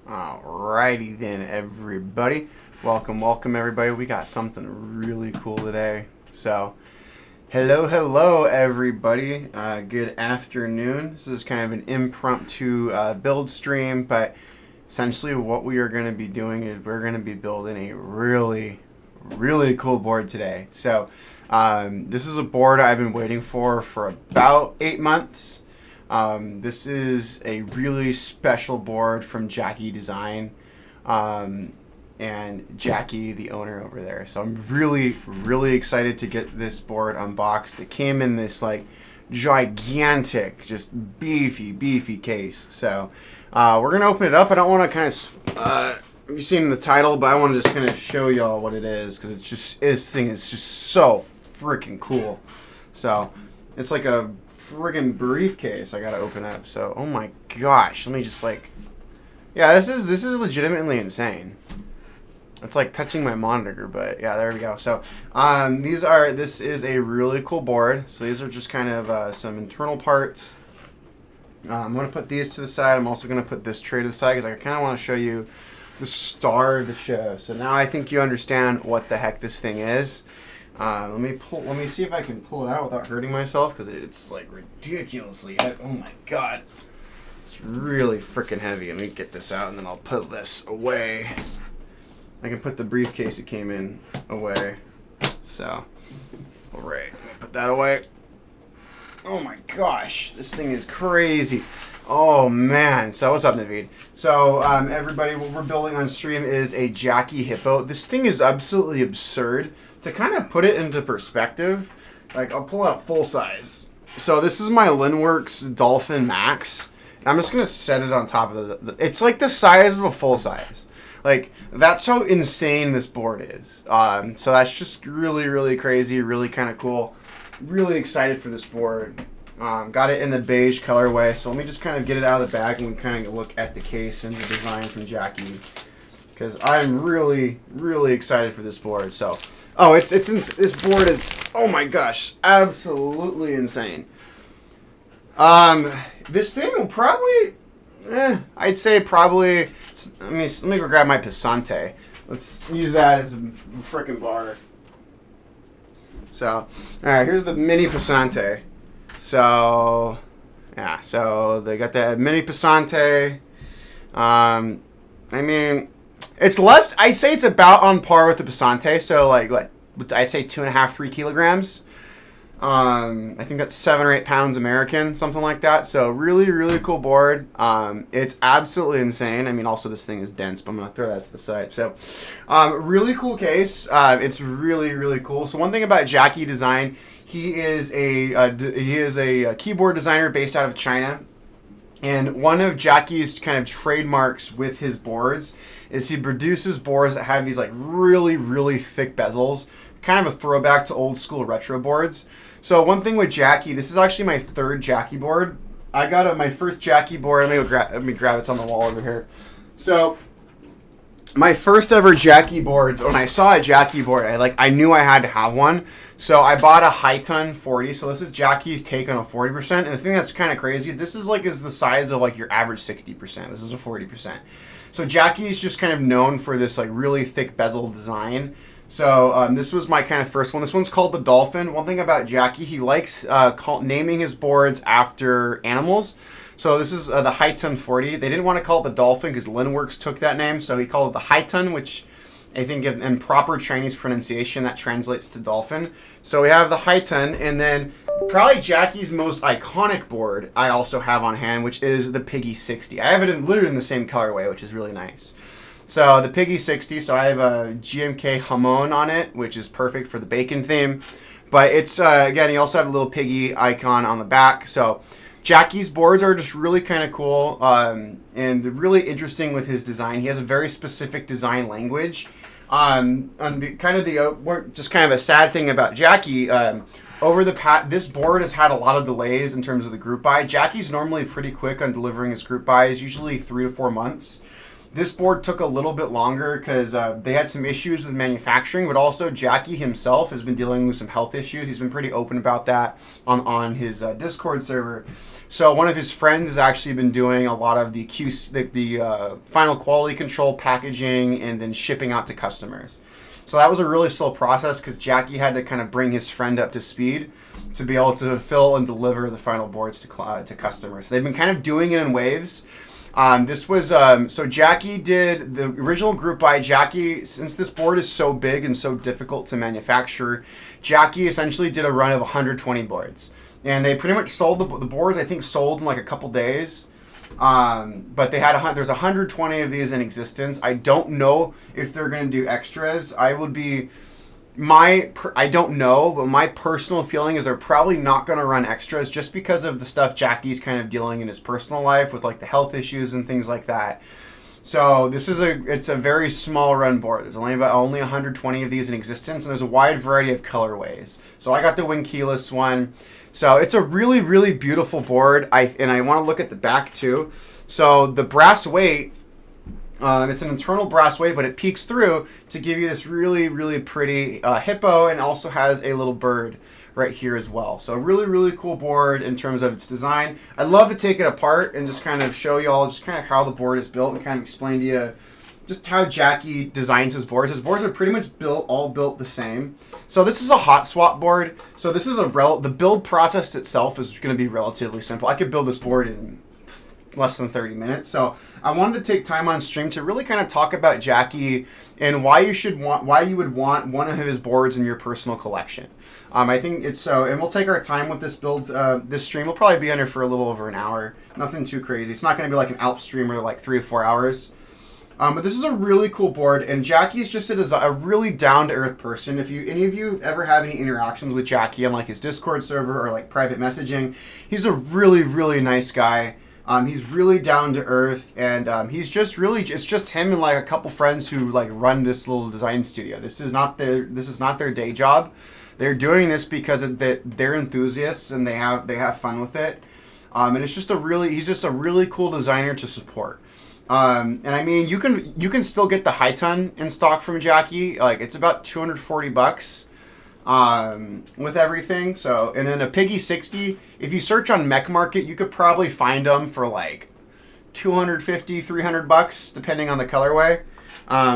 Alrighty then, everybody. Welcome everybody. We got something really cool today. So, hello everybody. Good afternoon. This is kind of an impromptu build stream, but essentially what we are going to be doing is we're going to be building a really cool board today. So, this is a board I've been waiting for about 8 months. This is a really special board from Jacky Design and Jacky, the owner over there. So I'm really excited to get this board unboxed. It came in this like gigantic, just beefy case. So we're gonna open it up. I don't want to kind of you've seen the title, but I want to just kind of show y'all what it is because it's just this thing is just so freaking cool. So it's like a friggin' briefcase I gotta open up. So oh my gosh, let me just like, yeah, this is legitimately insane. It's like touching my monitor, but yeah, there we go. So this is a really cool board. So these are just kind of some internal parts. I'm gonna put these to the side. I'm also gonna put this tray to the side because I kind of want to show you the star of the show. So now I think you understand what the heck this thing is. Let me see if I can pull it out without hurting myself because it's like ridiculously heavy. Oh my god, it's really freaking heavy. Let me get this out and then I'll put this away. I can put the briefcase it came in away. So, all right, let me put that away. Oh my gosh, this thing is crazy. Oh man, so what's up, Naveed? So everybody, what we're building on stream is a Jacky Hippo. This thing is absolutely absurd. To kind of put it into perspective, like I'll pull out full size. So this is my Linworks Dolphin Max. And I'm just gonna set it on top of the. It's like the size of a full size. Like that's how insane this board is. So that's just really crazy, really kind of cool. Really excited for this board. Got it in the beige colorway. So let me just kind of get it out of the bag and we kind of look at the case and the design from Jacky. Because I'm really excited for this board. So. Oh, this board is, oh my gosh, absolutely insane. This thing will probably, I'd say probably, let me go grab my Passante. Let's use that as a frickin' bar. So, all right, here's the mini Passante. So, yeah, so they got the mini Passante. I mean, it's less, I'd say it's about on par with the Passante. So like what, I'd say 2.5, 3 kilograms. I think that's 7 or 8 pounds American, something like that. So really cool board. It's absolutely insane. I mean, also this thing is dense, but I'm going to throw that to the side. So really cool case. It's really cool. So one thing about Jacky Design, he is a keyboard designer based out of China. And one of Jacky's kind of trademarks with his boards is he produces boards that have these like really thick bezels, kind of a throwback to old school retro boards. So one thing with Jacky, this is actually my 3rd Jacky board. I got my first Jacky board. Let me grab it. It's on the wall over here. So my first ever Jacky board, when I saw a Jacky board, I knew I had to have one. So I bought a High-Ton 40. So this is Jacky's take on a 40%. And the thing that's kind of crazy, this is the size of like your average 60%. This is a 40%. So Jacky's just kind of known for this like really thick bezel design. So this was my kind of first one. This one's called the Dolphin. One thing about Jacky, he likes naming his boards after animals. So this is the High-Ton 40. They didn't want to call it the Dolphin because Linworks took that name. So he called it the High-Ton, which I think in proper Chinese pronunciation, that translates to dolphin. So we have the High-Ton, and then probably Jacky's most iconic board I also have on hand, which is the Piggy 60. I have it literally in the same colorway, which is really nice. So the Piggy 60, so I have a GMK Hamon on it, which is perfect for the bacon theme. But it's, again, you also have a little piggy icon on the back. So Jacky's boards are just really kind of cool and really interesting with his design. He has a very specific design language. Just kind of a sad thing about Jacky, this board has had a lot of delays in terms of the group buy. Jacky's normally pretty quick on delivering his group buys, usually 3 to 4 months. This board took a little bit longer because they had some issues with manufacturing, but also Jacky himself has been dealing with some health issues. He's been pretty open about that on his Discord server. So one of his friends has actually been doing a lot of the final quality control packaging and then shipping out to customers. So that was a really slow process because Jacky had to kind of bring his friend up to speed to be able to fill and deliver the final boards to customers. So they've been kind of doing it in waves. This was, so Jacky did the original group buy. Jacky, since this board is so big and so difficult to manufacture, Jacky essentially did a run of 120 boards. And they pretty much sold the boards, I think, sold in like a couple days. But they had there's 120 of these in existence. I don't know if they're going to do extras. I don't know, but my personal feeling is they're probably not going to run extras just because of the stuff Jacky's kind of dealing in his personal life with like the health issues and things like that. So this is it's a very small run board. There's only 120 of these in existence, and there's a wide variety of colorways. So I got the wing keyless one. So it's a really, really beautiful board. And I want to look at the back too. So the brass weight, it's an internal brass weight, but it peeks through to give you this really, really pretty hippo, and also has a little bird right here as well. So a really, really cool board in terms of its design. I'd love to take it apart and just kind of show you all just kind of how the board is built and kind of explain to you just how Jacky designs his boards. His boards are pretty much all built the same. So this is a Hotswap board. So this is the build process itself is going to be relatively simple. I could build this board in less than 30 minutes. So I wanted to take time on stream to really kind of talk about Jacky and why you would want one of his boards in your personal collection. I think it's so, and we'll take our time with this build. This stream will probably be under for a little over an hour. Nothing too crazy. It's not going to be like an Alp stream where like 3 to 4 hours. But this is a really cool board, and Jacky's just a really down-to-earth person. If any of you ever have any interactions with Jacky on like his Discord server or like private messaging, he's a really, really nice guy. He's really down to earth, and he's just really, it's just him and like a couple friends who like run this little design studio. This is not their day job. They're doing this because they're enthusiasts and they have fun with it. And it's just he's just a really cool designer to support. And I mean, you can still get the high ton in stock from Jacky. Like it's about $240. With everything. So, and then a Piggy 60, if you search on Mech Market, you could probably find them for like $250, $300, depending on the colorway.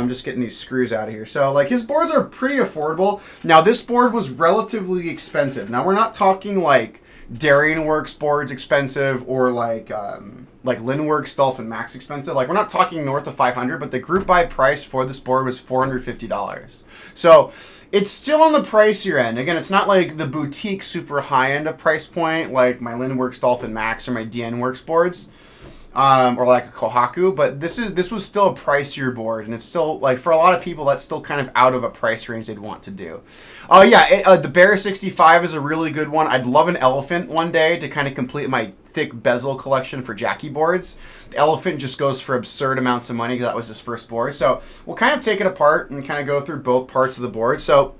Just getting these screws out of here. So like his boards are pretty affordable. Now this board was relatively expensive. Now we're not talking like Darien Works boards expensive or like Linworks Dolphin Max expensive. Like we're not talking north of 500, but the group buy price for this board was $450. So it's still on the pricier end. Again, it's not like the boutique super high end of price point like my Linworks Dolphin Max or my DN Works boards, or like a Kohaku. But this was still a pricier board, and it's still like for a lot of people that's still kind of out of a price range they'd want to do. Oh yeah, the Bear 65 is a really good one. I'd love an Elephant one day to kind of complete my thick bezel collection for Jacky boards. The Elephant just goes for absurd amounts of money because that was his first board. So we'll kind of take it apart and kind of go through both parts of the board. So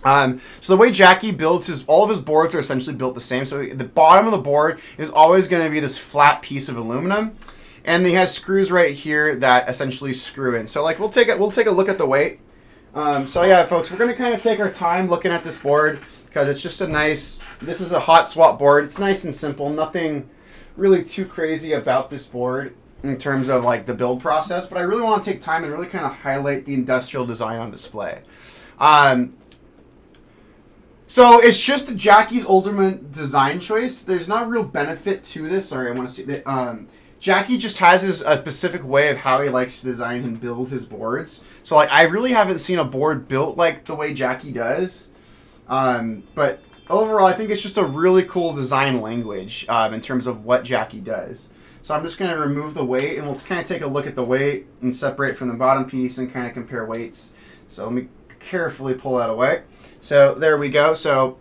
the way Jacky builds all of his boards are essentially built the same. So the bottom of the board is always going to be this flat piece of aluminum, and he has screws right here that essentially screw in. So like we'll take a look at the weight. So yeah, folks, we're going to kind of take our time looking at this board because it's just this is a Hotswap board. It's nice and simple. Nothing really too crazy about this board in terms of like the build process, but I really want to take time and really kind of highlight the industrial design on display. So it's just Jacky's ultimate design choice. There's not real benefit to this. Sorry, I want to see that. Jacky just has a specific way of how he likes to design and build his boards. So like I really haven't seen a board built like the way Jacky does. But overall, I think it's just a really cool design language in terms of what Jacky does. So I'm just going to remove the weight, and we'll kind of take a look at the weight and separate it from the bottom piece and kind of compare weights. So let me carefully pull that away. So there we go. So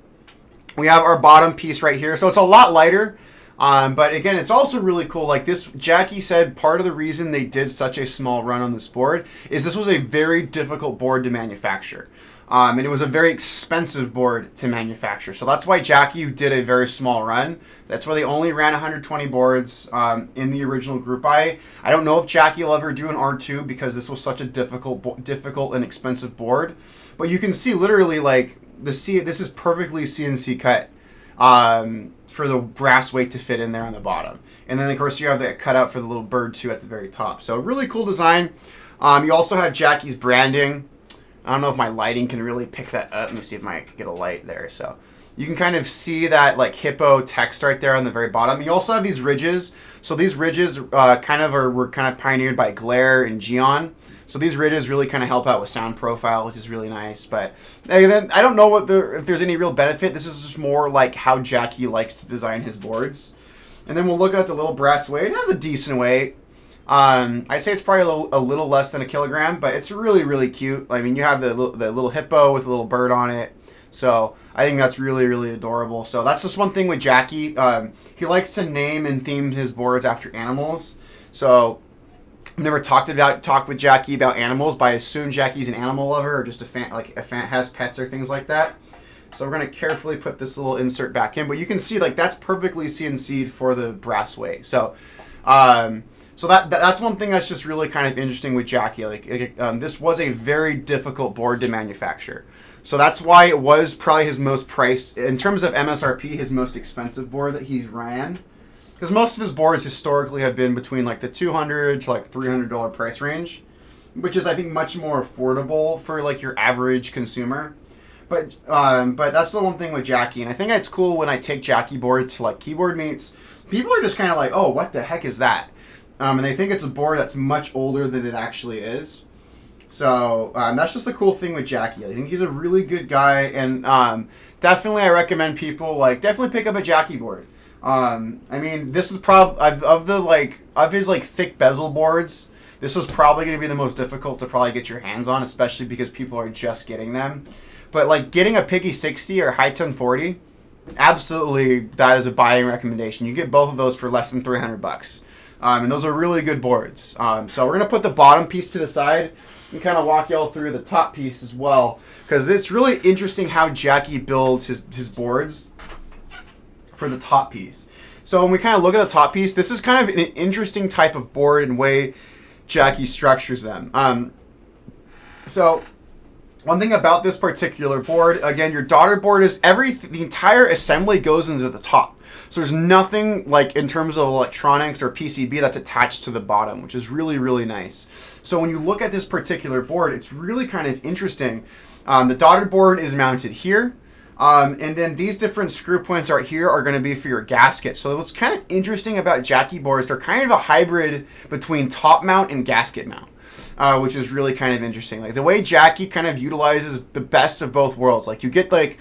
we have our bottom piece right here. So it's a lot lighter. But again, it's also really cool. Like this, Jacky said part of the reason they did such a small run on this board is this was a very difficult board to manufacture. And it was a very expensive board to manufacture. So that's why Jacky did a very small run. That's why they only ran 120 boards in the original group buy. I don't know if Jacky will ever do an R2 because this was such a difficult and expensive board. But you can see literally like this is perfectly CNC cut for the brass weight to fit in there on the bottom. And then of course you have the cutout for the little bird too at the very top. So really cool design. You also have Jacky's branding. I don't know if my lighting can really pick that up. Let me see if I can get a light there. So you can kind of see that like Hippo text right there on the very bottom. You also have these ridges. So these ridges were kind of pioneered by Glare and Geon. So these ridges really kind of help out with sound profile, which is really nice. But I don't know if there's any real benefit. This is just more like how Jacky likes to design his boards. And then we'll look at the little brass weight. It has a decent weight. I'd say it's probably a little less than a kilogram, but it's really, really cute. I mean, you have the little hippo with a little bird on it. So I think that's really, really adorable. So that's just one thing with Jacky. He likes to name and theme his boards after animals. So I've never talked with Jacky about animals, but I assume Jacky's an animal lover or just a fan has pets or things like that. So we're going to carefully put this little insert back in, but you can see like that's perfectly CNC'd for the brass weight. So so that's one thing that's just really kind of interesting with Jacky. Like this was a very difficult board to manufacture. So that's why it was probably his most priced, in terms of MSRP, his most expensive board that he's ran. Because most of his boards historically have been between like the $200 to like $300 price range, which is I think much more affordable for like your average consumer. But that's the one thing with Jacky, and I think it's cool when I take Jacky boards to like keyboard meets. People are just kind of like, oh, what the heck is that? And they think it's a board that's much older than it actually is. So that's just the cool thing with Jacky. I think he's a really good guy, and definitely I recommend people definitely pick up a Jacky board. I mean, this is of his thick bezel boards, this is probably going to be the most difficult to probably get your hands on, especially because people are just getting them. But like getting a Piggy 60 or High 1040, absolutely that is a buying recommendation. You get both of those for less than $300. And those are really good boards. So we're going to put the bottom piece to the side and kind of walk y'all through the top piece as well, because it's really interesting how Jacky builds his boards for the top piece. So when we kind of look at the top piece, this is kind of an interesting type of board and way Jacky structures them. So one thing about this particular board, again, your daughter board is the entire assembly goes into the top. So there's nothing like in terms of electronics or PCB that's attached to the bottom, which is really, really nice. So when you look at this particular board, it's really kind of interesting. The daughter board is mounted here. And then these different screw points right here are going to be for your gasket. So what's kind of interesting about Jacky boards, they're kind of a hybrid between top mount and gasket mount. Which is really kind of interesting. Like the way Jacky kind of utilizes the best of both worlds. Like you get like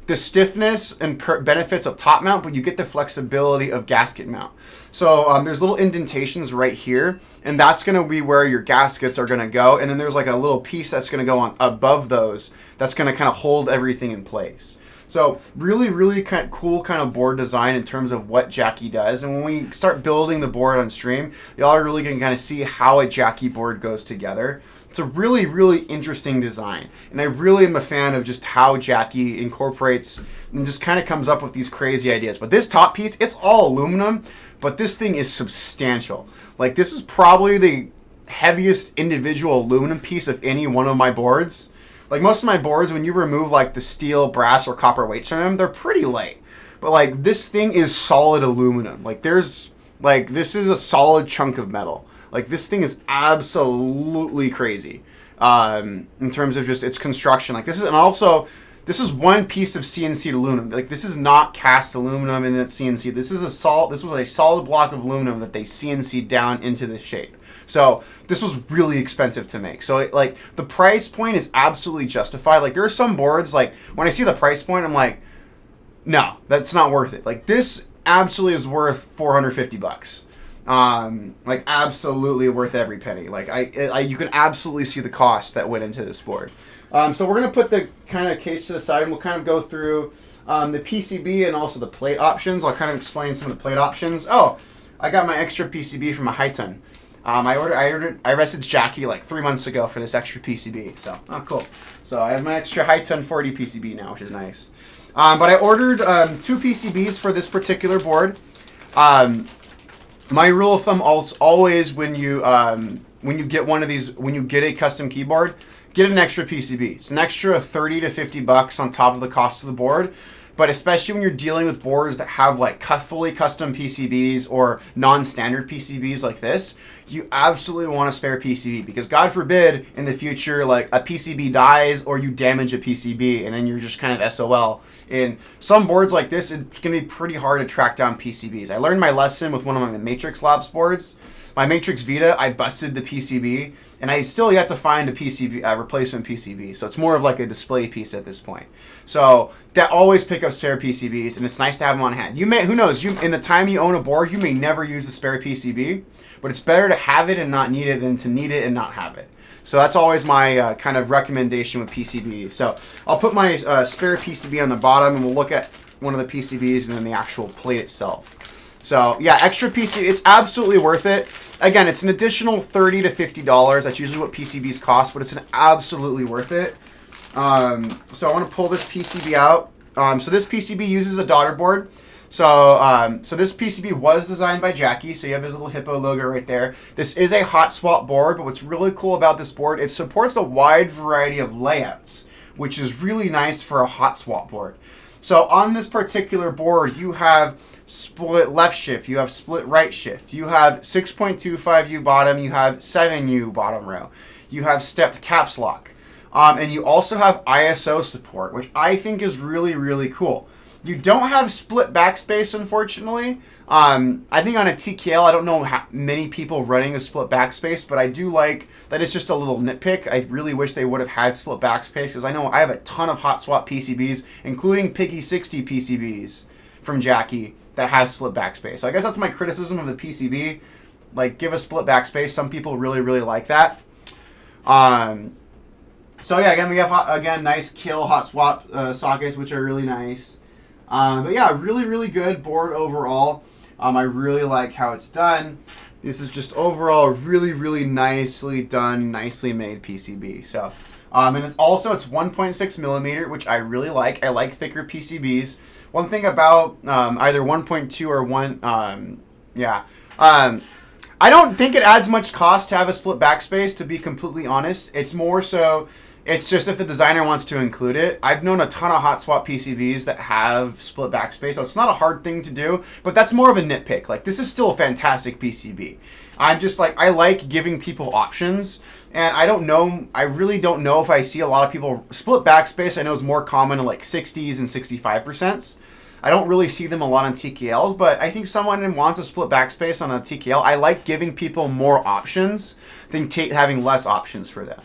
the stiffness and benefits of top mount, but you get the flexibility of gasket mount. So there's little indentations right here, and that's going to be where your gaskets are going to go. And then there's like a little piece that's going to go on above those that's going to kind of hold everything in place. So really, really kind of cool kind of board design in terms of what Jacky does. And when we start building the board on stream, y'all are really going to kind of see how a Jacky board goes together. It's a really, really interesting design. And I really am a fan of just how Jacky incorporates and just kind of comes up with these crazy ideas. But this top piece, it's all aluminum, but this thing is substantial. Like this is probably the heaviest individual aluminum piece of any one of my boards. Like most of my boards, when you remove like the steel, brass, or copper weights from them, they're pretty light. But like this thing is solid aluminum. Like this is a solid chunk of metal. Like this thing is absolutely crazy in terms of just its construction. Like this is one piece of CNC aluminum. Like this is not cast aluminum in that CNC. This was a solid block of aluminum that they CNC'd down into this shape. So this was really expensive to make. So the price point is absolutely justified. Like there are some boards, like when I see the price point, I'm like, no, that's not worth it. Like this absolutely is worth $450. Like absolutely worth every penny. Like you can absolutely see the cost that went into this board. So we're gonna put the kind of case to the side, and we'll kind of go through the PCB and also the plate options. I'll kind of explain some of the plate options. Oh, I got my extra PCB from a High 10. I messaged Jacky like 3 months ago for this extra PCB. So, oh, cool. So I have my extra high 1040 PCB now, which is nice. But I ordered 2 PCBs for this particular board. My rule of thumb is always when you get one of these, when you get a custom keyboard, get an extra PCB. It's an extra 30 to 50 bucks on top of the cost of the board. But especially when you're dealing with boards that have like fully custom PCBs or non-standard PCBs like this, you absolutely want a spare PCB, because God forbid in the future like a PCB dies or you damage a PCB and then you're just kind of SOL. In some boards like this, it's going to be pretty hard to track down PCBs. I learned my lesson with one of my Matrix Labs boards. My Matrix Vita, I busted the PCB, and I still yet to find a PCB replacement PCB. So it's more of like a display piece at this point. So that always pick up spare PCBs, and it's nice to have them on hand. You may, who knows, in the time you own a board, you may never use a spare PCB, but it's better to have it and not need it than to need it and not have it. So that's always my kind of recommendation with PCBs. So I'll put my spare PCB on the bottom, and we'll look at one of the PCBs and then the actual plate itself. So yeah, extra PCB, it's absolutely worth it. Again, it's an additional $30 to $50. That's usually what PCBs cost, but it's absolutely worth it. So I want to pull this PCB out. So this PCB uses a daughter board. So this PCB was designed by Jacky. So you have his little Hippo logo right there. This is a Hotswap board, but what's really cool about this board, it supports a wide variety of layouts, which is really nice for a Hotswap board. So on this particular board, you have split left shift, you have split right shift, you have 6.25U bottom, you have 7U bottom row, you have stepped caps lock, and you also have ISO support, which I think is really, really cool. You don't have split backspace, unfortunately. I think on a TKL, I don't know how many people running a split backspace, but I do like that it's just a little nitpick. I really wish they would have had split backspace, because I know I have a ton of Hotswap PCBs, including Piggy 60 PCBs from Jacky, that has split backspace. So I guess that's my criticism of the PCB. Like, give a split backspace. Some people really, really like that. So yeah, again, we have nice kill Hotswap sockets, which are really nice. But yeah, really, really good board overall. I really like how it's done. This is just overall really, really nicely done, nicely made PCB. So, and it's 1.6 millimeter, which I really like. I like thicker PCBs. One thing about either 1.2 or 1, I don't think it adds much cost to have a split backspace, to be completely honest. It's more so, it's just if the designer wants to include it. I've known a ton of Hotswap PCBs that have split backspace, so it's not a hard thing to do, but that's more of a nitpick. Like, this is still a fantastic PCB. I'm just like, I like giving people options, and I really don't know if I see a lot of people, split backspace I know is more common in like 60s and 65%. I don't really see them a lot on TKLs, but I think someone wants a split backspace on a TKL. I like giving people more options than having less options for them.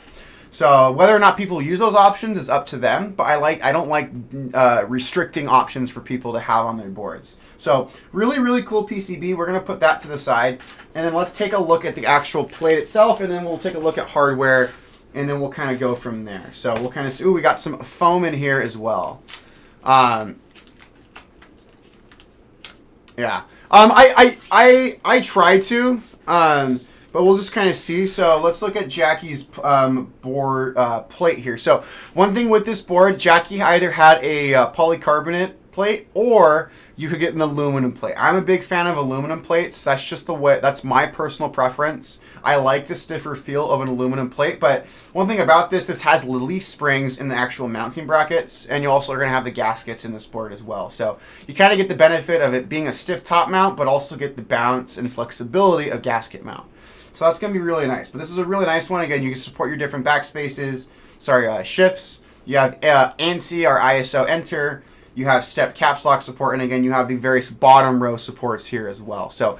So whether or not people use those options is up to them, but I don't like restricting options for people to have on their boards. So really, really cool PCB. We're going to put that to the side, and then let's take a look at the actual plate itself, and then we'll take a look at hardware, and then we'll kind of go from there. So we'll kind of, we got some foam in here as well. Yeah. I try to, but we'll just kind of see. So let's look at Jacky's board plate here. So one thing with this board, Jacky either had a polycarbonate plate, or you could get an aluminum plate. I'm a big fan of aluminum plates. That's just the way, that's my personal preference. I like the stiffer feel of an aluminum plate, but one thing about this has leaf springs in the actual mounting brackets, and you also are going to have the gaskets in this board as well. So you kind of get the benefit of it being a stiff top mount, but also get the bounce and flexibility of gasket mount. So that's going to be really nice. But this is a really nice one. Again, you can support your different backspaces, shifts. You have ANSI or ISO enter. You have step caps lock support, and again, you have the various bottom row supports here as well. So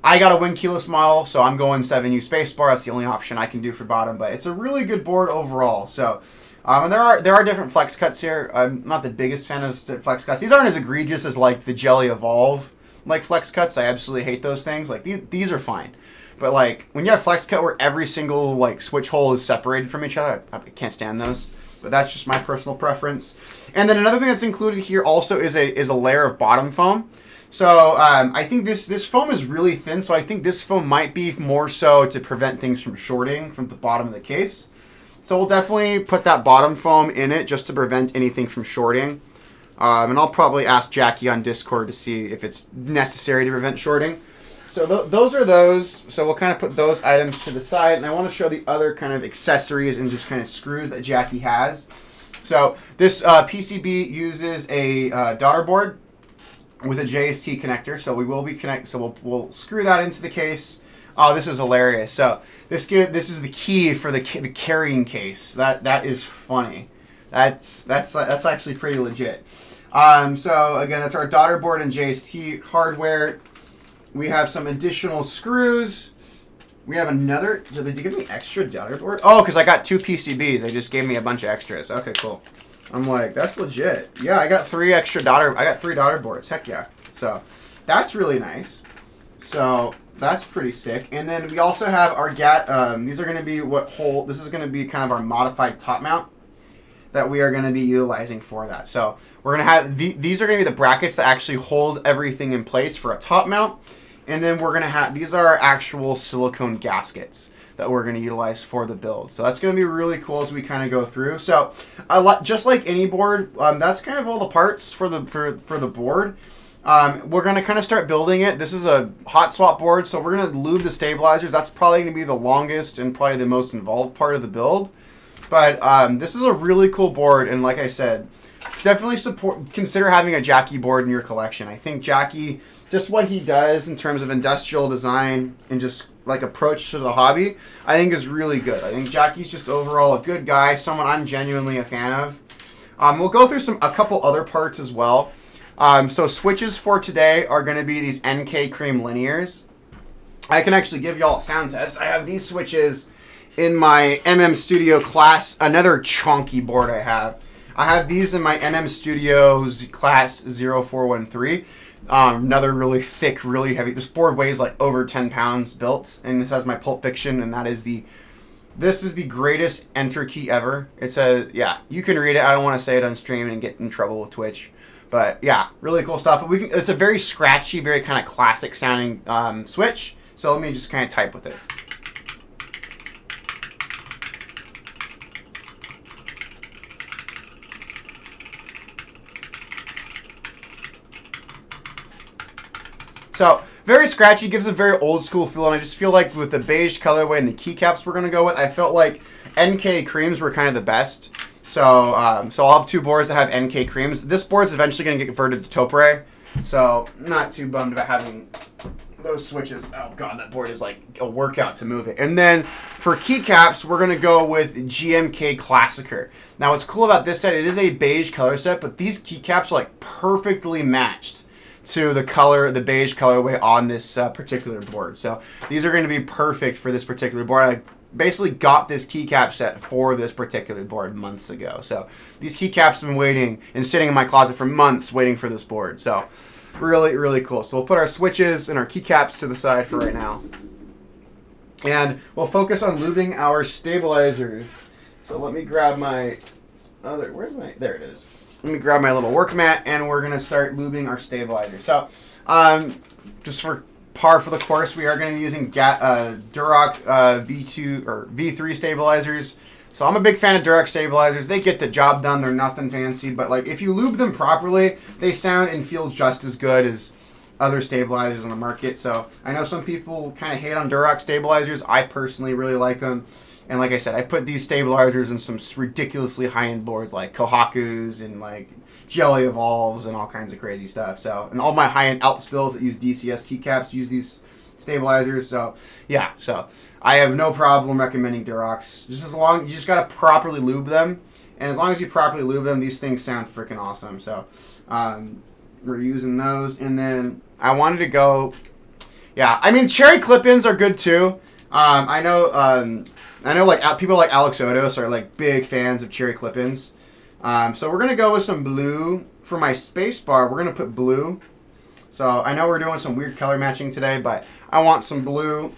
I got a win keyless model, so I'm going 7U spacebar. That's the only option I can do for bottom, but it's a really good board overall. So, and there are different flex cuts here. I'm not the biggest fan of flex cuts. These aren't as egregious as like the Jelly Evolve like flex cuts. I absolutely hate those things. Like these are fine. But like when you have flex cut where every single like switch hole is separated from each other, I can't stand those. But that's just my personal preference. And then another thing that's included here also is a layer of bottom foam. So I think this foam is really thin, so I think this foam might be more so to prevent things from shorting from the bottom of the case. So we'll definitely put that bottom foam in it just to prevent anything from shorting. And I'll probably ask Jacky on Discord to see if it's necessary to prevent shorting. So those are those. So we'll kind of put those items to the side. And I want to show the other kind of accessories and just kind of screws that Jacky has. So this PCB uses a daughter board with a JST connector. So we will be we'll screw that into the case. Oh, this is hilarious. So this is the key for the carrying case. That is funny. That's actually pretty legit. So again, that's our daughter board and JST hardware. We have some additional screws. We have another. Did they give me extra daughter board? Oh, because I got 2 PCBs. They just gave me a bunch of extras. Okay, cool. I'm like, that's legit. Yeah, I got 3 daughter boards. Heck yeah. So that's really nice. So that's pretty sick. And then we also have our these are going to be this is going to be kind of our modified top mount that we are going to be utilizing for that. So we're going to have these are going to be the brackets that actually hold everything in place for a top mount. And then we're going to have, these are our actual silicone gaskets that we're going to utilize for the build. So that's going to be really cool as we kind of go through. So just like any board, that's kind of all the parts for the board. We're going to kind of start building it. This is a Hotswap board, so we're going to lube the stabilizers. That's probably going to be the longest and probably the most involved part of the build. But this is a really cool board, and like I said, definitely consider having a Jacky board in your collection. I think Jacky, just what he does in terms of industrial design and just like approach to the hobby, I think is really good. I think Jacky's just overall a good guy, someone I'm genuinely a fan of. We'll go through a couple other parts as well. So switches for today are going to be these NK Cream linears. I can actually give y'all a sound test. I have these switches in my Studio class, another chonky board I have. I have these in my Studios class 0413. Another really thick, really heavy. This board weighs like over 10 pounds built, and this has my Pulp Fiction, and this is the greatest enter key ever. It's yeah, you can read it. I don't want to say it on stream and get in trouble with Twitch. But yeah, really cool stuff. But it's a very scratchy, very kind of classic sounding switch. So let me just kind of type with it. So very scratchy, gives a very old school feel, and I just feel like with the beige colorway and the keycaps we're gonna go with, I felt like NK creams were kind of the best. So I'll have 2 boards that have NK creams. This board's eventually gonna get converted to Topre, so not too bummed about having those switches. Oh god, that board is like a workout to move it. And then for keycaps, we're gonna go with GMK Klassiker. Now what's cool about this set, it is a beige color set, but these keycaps are like perfectly matched to the beige colorway on this particular board. So these are going to be perfect for this particular board. I basically got this keycap set for this particular board months ago. So these keycaps have been waiting and sitting in my closet for months waiting for this board. So really, really cool. So we'll put our switches and our keycaps to the side for right now. And we'll focus on lubing our stabilizers. So let me grab my other, there it is. Let me grab my little work mat, and we're going to start lubing our stabilizer. So, just for par for the course, we are going to be using Duroc V2 or V3 stabilizers. So I'm a big fan of Duroc stabilizers. They get the job done. They're nothing fancy, but like if you lube them properly, they sound and feel just as good as other stabilizers on the market. So I know some people kind of hate on Duroc stabilizers. I personally really like them. And like I said, I put these stabilizers in some ridiculously high-end boards like Kohaku's and like Jelly Evolves and all kinds of crazy stuff. So, and all my high-end Alps bills that use DCS keycaps use these stabilizers. So yeah, so I have no problem recommending Durocs. Just as long, you just gotta properly lube them. And as long as you properly lube them, these things sound freaking awesome. So we're using those. And then I wanted to go, yeah, I mean, cherry clip-ins are good too. I know like people like Alex Odos are like big fans of cherry clip-ins. So we're going to go with some blue. For my space bar, we're going to put blue. So I know we're doing some weird color matching today, but I want some blue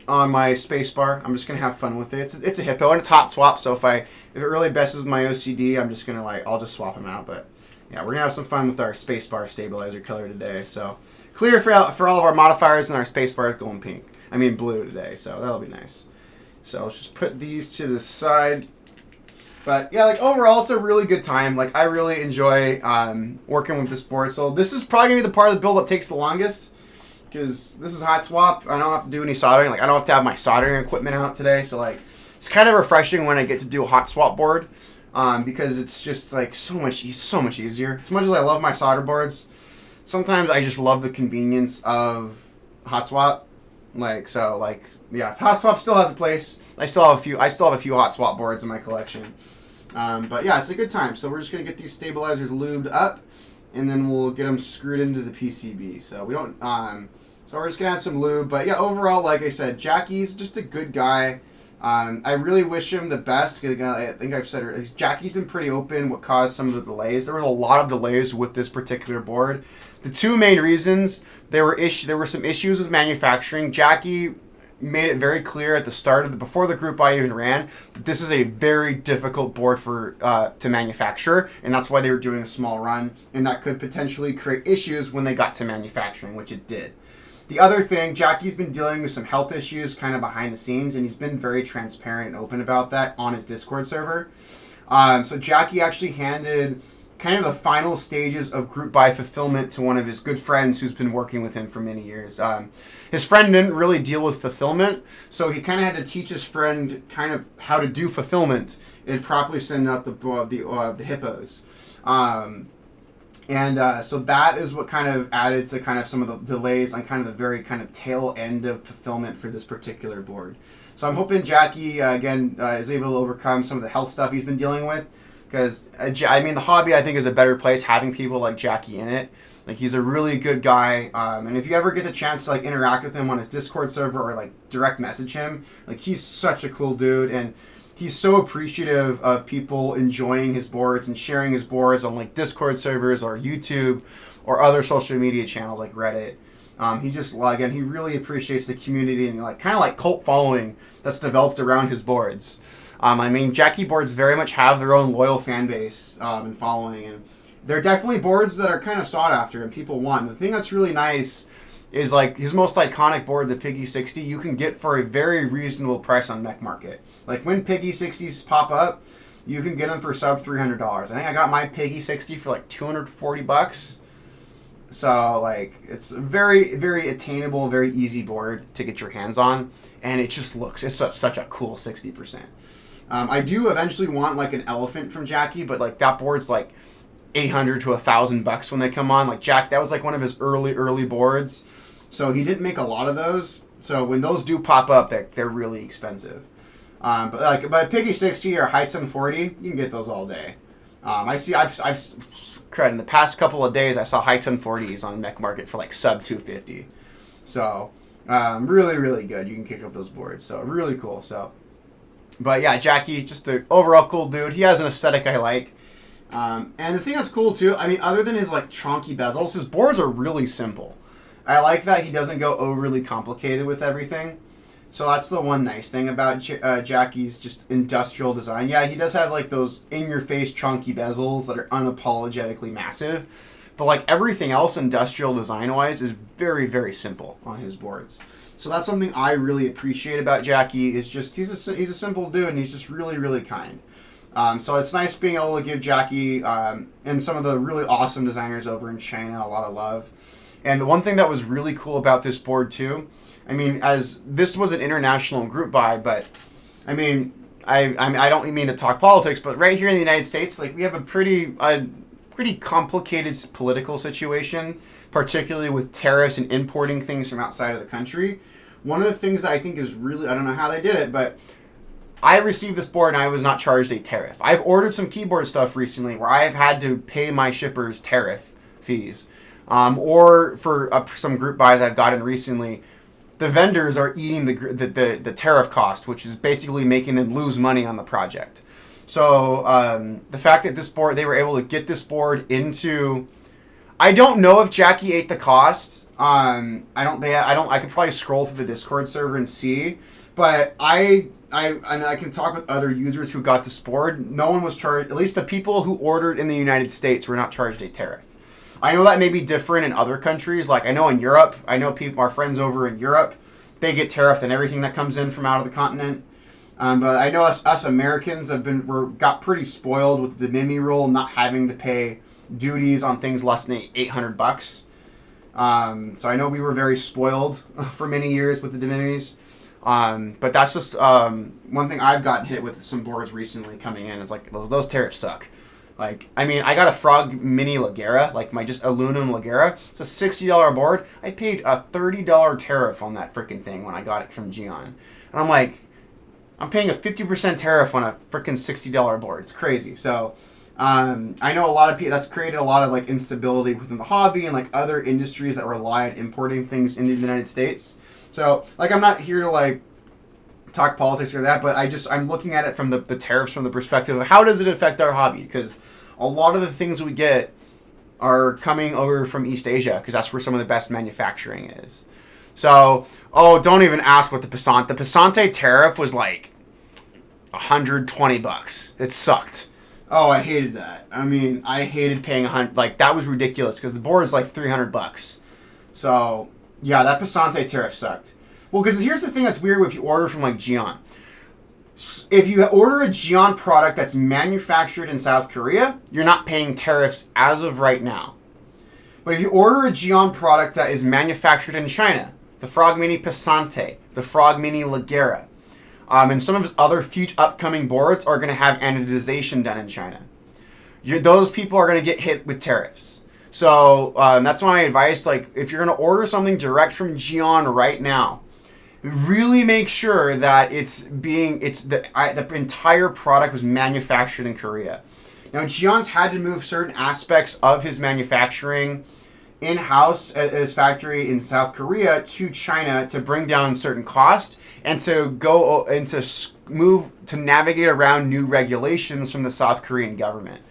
on my space bar. I'm just going to have fun with it. It's a Hippo and it's Hotswap, so if it really messes with my OCD, I'm just going to I'll just swap them out. But Yeah, we're going to have some fun with our spacebar stabilizer color today. So clear for all of our modifiers, and our spacebar is going pink. I mean blue today, so that'll be nice. So let's just put these to the side. But yeah, like overall, it's a really good time. Like I really enjoy working with this board. So this is probably gonna be the part of the build that takes the longest, because this is Hotswap. I don't have to do any soldering. Like I don't have to have my soldering equipment out today. So like it's kind of refreshing when I get to do a Hotswap board, because it's just like so much easier. As much as I love my solder boards, sometimes I just love the convenience of Hotswap. Like so, like yeah, Hotswap still has a place. I still have a few Hotswap boards in my collection. But yeah, it's a good time. So we're just gonna get these stabilizers lubed up, and then we'll get them screwed into the PCB. So we don't. So we're just gonna add some lube. But yeah, overall, like I said, Jacky's just a good guy. I really wish him the best. I think I've said it. Jacky's been pretty open what caused some of the delays. There was a lot of delays with this particular board. The two main reasons, there were some issues with manufacturing. Jacky made it very clear at the start of before the group buy even ran, that this is a very difficult board to manufacture, and that's why they were doing a small run, and that could potentially create issues when they got to manufacturing, which it did. The other thing, Jacky's been dealing with some health issues kind of behind the scenes, and he's been very transparent and open about that on his Discord server. So Jacky actually handed kind of the final stages of group buy fulfillment to one of his good friends who's been working with him for many years. His friend didn't really deal with fulfillment, so he kind of had to teach his friend kind of how to do fulfillment and properly send out the hippos. So that is what kind of added to kind of some of the delays on kind of the very kind of tail end of fulfillment for this particular board. So I'm hoping Jacky, again, is able to overcome some of the health stuff he's been dealing with. Because, I mean, the hobby, I think, is a better place having people like Jacky in it. Like, he's a really good guy. And if you ever get the chance to, like, interact with him on his Discord server or, like, direct message him, like, he's such a cool dude. And he's so appreciative of people enjoying his boards and sharing his boards on, like, Discord servers or YouTube or other social media channels like Reddit. He just, again, he really appreciates the community and, like, kind of like cult following that's developed around his boards. I mean, Jacky boards very much have their own loyal fan base and following, and they're definitely boards that are kind of sought after and people want. And the thing that's really nice is, like, his most iconic board, the Piggy 60, you can get for a very reasonable price on Mech Market. Like, when Piggy 60s pop up, you can get them for sub $300. I think I got my Piggy 60 for like $240. So, like, it's a very, very attainable, very easy board to get your hands on, and it just looks, it's such a cool 60%. I do eventually want like an elephant from Jacky, but like that board's like $800 to $1,000 when they come on. Like that was like one of his early boards, so he didn't make a lot of those. So when those do pop up, they're really expensive. But Piggy 60 or High 1040, you can get those all day. I've in the past couple of days I saw High 1040s on Mech Market for like sub 250. So really, really good. You can kick up those boards. So really cool. So. But yeah, Jacky, just an overall cool dude. He has an aesthetic I like. And the thing that's cool too, I mean, other than his like chonky bezels, his boards are really simple. I like that he doesn't go overly complicated with everything. So that's the one nice thing about Jacky's just industrial design. Yeah, he does have like those in-your-face chonky bezels that are unapologetically massive. But like everything else industrial design-wise is very, very simple on his boards. So that's something I really appreciate about Jacky. Is just he's a simple dude and he's just really, really kind. So it's nice being able to give Jacky and some of the really awesome designers over in China a lot of love. And the one thing that was really cool about this board too, I mean, as this was an international group buy, but I mean, I don't mean to talk politics, but right here in the United States, like we have a pretty complicated political situation, particularly with tariffs and importing things from outside of the country. One of the things that I think is really, I don't know how they did it, but I received this board and I was not charged a tariff. I've ordered some keyboard stuff recently where I've had to pay my shippers tariff fees. Or for some group buys I've gotten recently, the vendors are eating the tariff cost, which is basically making them lose money on the project. So the fact that this board, they were able to get this board into, I don't know if Jacky ate the cost. I could probably scroll through the Discord server and see, but I can talk with other users who got this board. No one was charged, at least the people who ordered in the United States were not charged a tariff. I know that may be different in other countries. Like I know in Europe, I know people, our friends over in Europe, they get tariffed on everything that comes in from out of the continent. But I know us Americans got pretty spoiled with the de minimis rule, not having to pay duties on things less than $800. So I know we were very spoiled for many years with the de minimis. But that's just one thing I've gotten hit with some boards recently coming in. It's like those tariffs suck. Like, I mean, I got a Frog Mini Ligera, like my just aluminum Ligera. It's a $60 board. I paid a $30 tariff on that freaking thing when I got it from Gion. And I'm like, I'm paying a 50% tariff on a freaking $60 board. It's crazy. So, I know a lot of people, that's created a lot of like instability within the hobby and like other industries that rely on importing things into the United States. So, like, I'm not here to like talk politics or that, but I'm looking at it from the tariffs from the perspective of how does it affect our hobby? Because a lot of the things we get are coming over from East Asia because that's where some of the best manufacturing is. So, don't even ask what the Pisante tariff was like $120. It sucked. Oh, I hated that. I mean, I hated paying $100. Like, that was ridiculous because the board's like $300. So, yeah, that Pisante tariff sucked. Well, because here's the thing that's weird if you order from like Gion. If you order a Gion product that's manufactured in South Korea, you're not paying tariffs as of right now. But if you order a Gion product that is manufactured in China, the Frog Mini Pisante, the Frog Mini Ligera, and some of his other future upcoming boards are going to have anodization done in China. Those people are going to get hit with tariffs. So that's my advice. Like, if you're going to order something direct from Gion right now, really make sure that the entire product was manufactured in Korea. Now, Gion's had to move certain aspects of his manufacturing in-house at his factory in South Korea to China to bring down certain costs and to go and to move to navigate around new regulations from the South Korean government.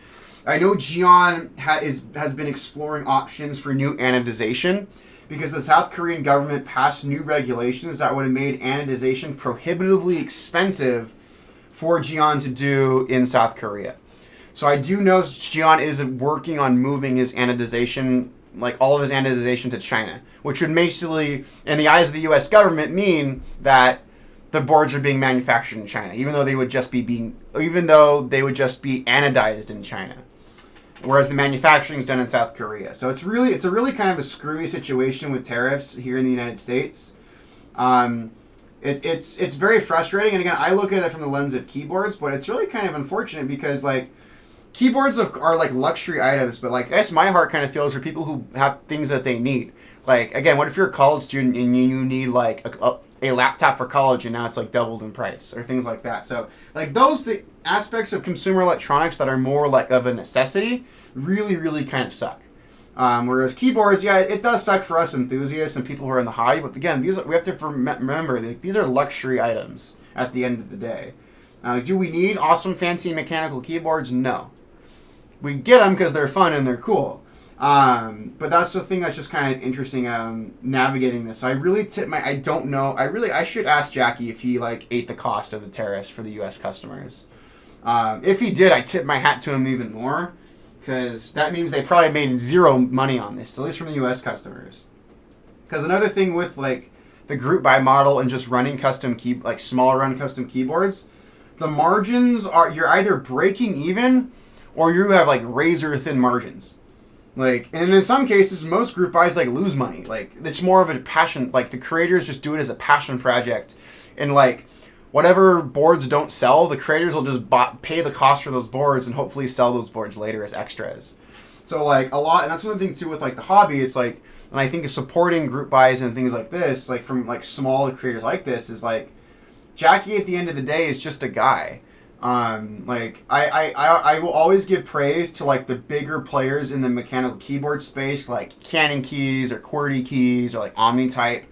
I know Gion has been exploring options for new anodization because the South Korean government passed new regulations that would have made anodization prohibitively expensive for Gion to do in South Korea. So I do know Gion is working on moving his anodization, like all of his anodization to China, which would basically, in the eyes of the U.S. government, mean that the boards are being manufactured in China, even though they would just be anodized in China, whereas the manufacturing is done in South Korea. So it's a really kind of a screwy situation with tariffs here in the United States. It's very frustrating, and again, I look at it from the lens of keyboards, but it's really kind of unfortunate because like keyboards are like luxury items, but like I guess my heart kind of feels for people who have things that they need. Like, again, what if you're a college student and you need like a laptop for college and now it's like doubled in price or things like that. So like the aspects of consumer electronics that are more like of a necessity really, really kind of suck. Whereas keyboards, yeah, it does suck for us enthusiasts and people who are in the hobby. But again, we have to remember these are luxury items at the end of the day. Do we need awesome, fancy mechanical keyboards? No. We get them because they're fun and they're cool. But that's the thing that's just kind of interesting navigating this. So I really I don't know. I should ask Jacky if he like ate the cost of the tariffs for the U.S. customers. If he did, I tip my hat to him even more because that means they probably made zero money on this, at least from the U.S. customers. Because another thing with like the group buy model and just running small run custom keyboards, the margins you're either breaking even or you have like razor thin margins. Like, and in some cases, most group buys like lose money. Like, it's more of a passion. Like, the creators just do it as a passion project, and like, whatever boards don't sell, the creators will just pay the cost for those boards and hopefully sell those boards later as extras. So like a lot, and that's one thing too with like the hobby. It's like, and I think supporting group buys and things like this, like from like smaller creators like this, is like Jacky at the end of the day is just a guy. Like I will always give praise to like the bigger players in the mechanical keyboard space, like Canon Keys or QWERTY Keys or like OmniType,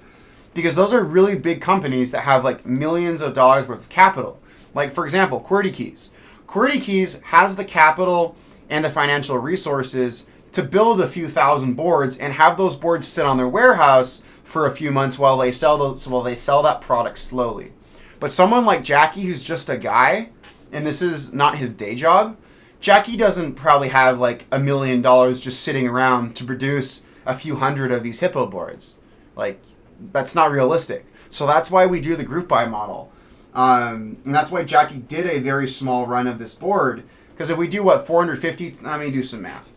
because those are really big companies that have like millions of dollars worth of capital. Like for example, QWERTY Keys. QWERTY Keys has the capital and the financial resources to build a few thousand boards and have those boards sit on their warehouse for a few months while they sell that product slowly. But someone like Jacky, who's just a guy, and this is not his day job, Jacky doesn't probably have like $1 million just sitting around to produce a few hundred of these Hippo boards. Like, that's not realistic. So that's why we do the group buy model. And that's why Jacky did a very small run of this board. Because if we do, 450? Let me do some math.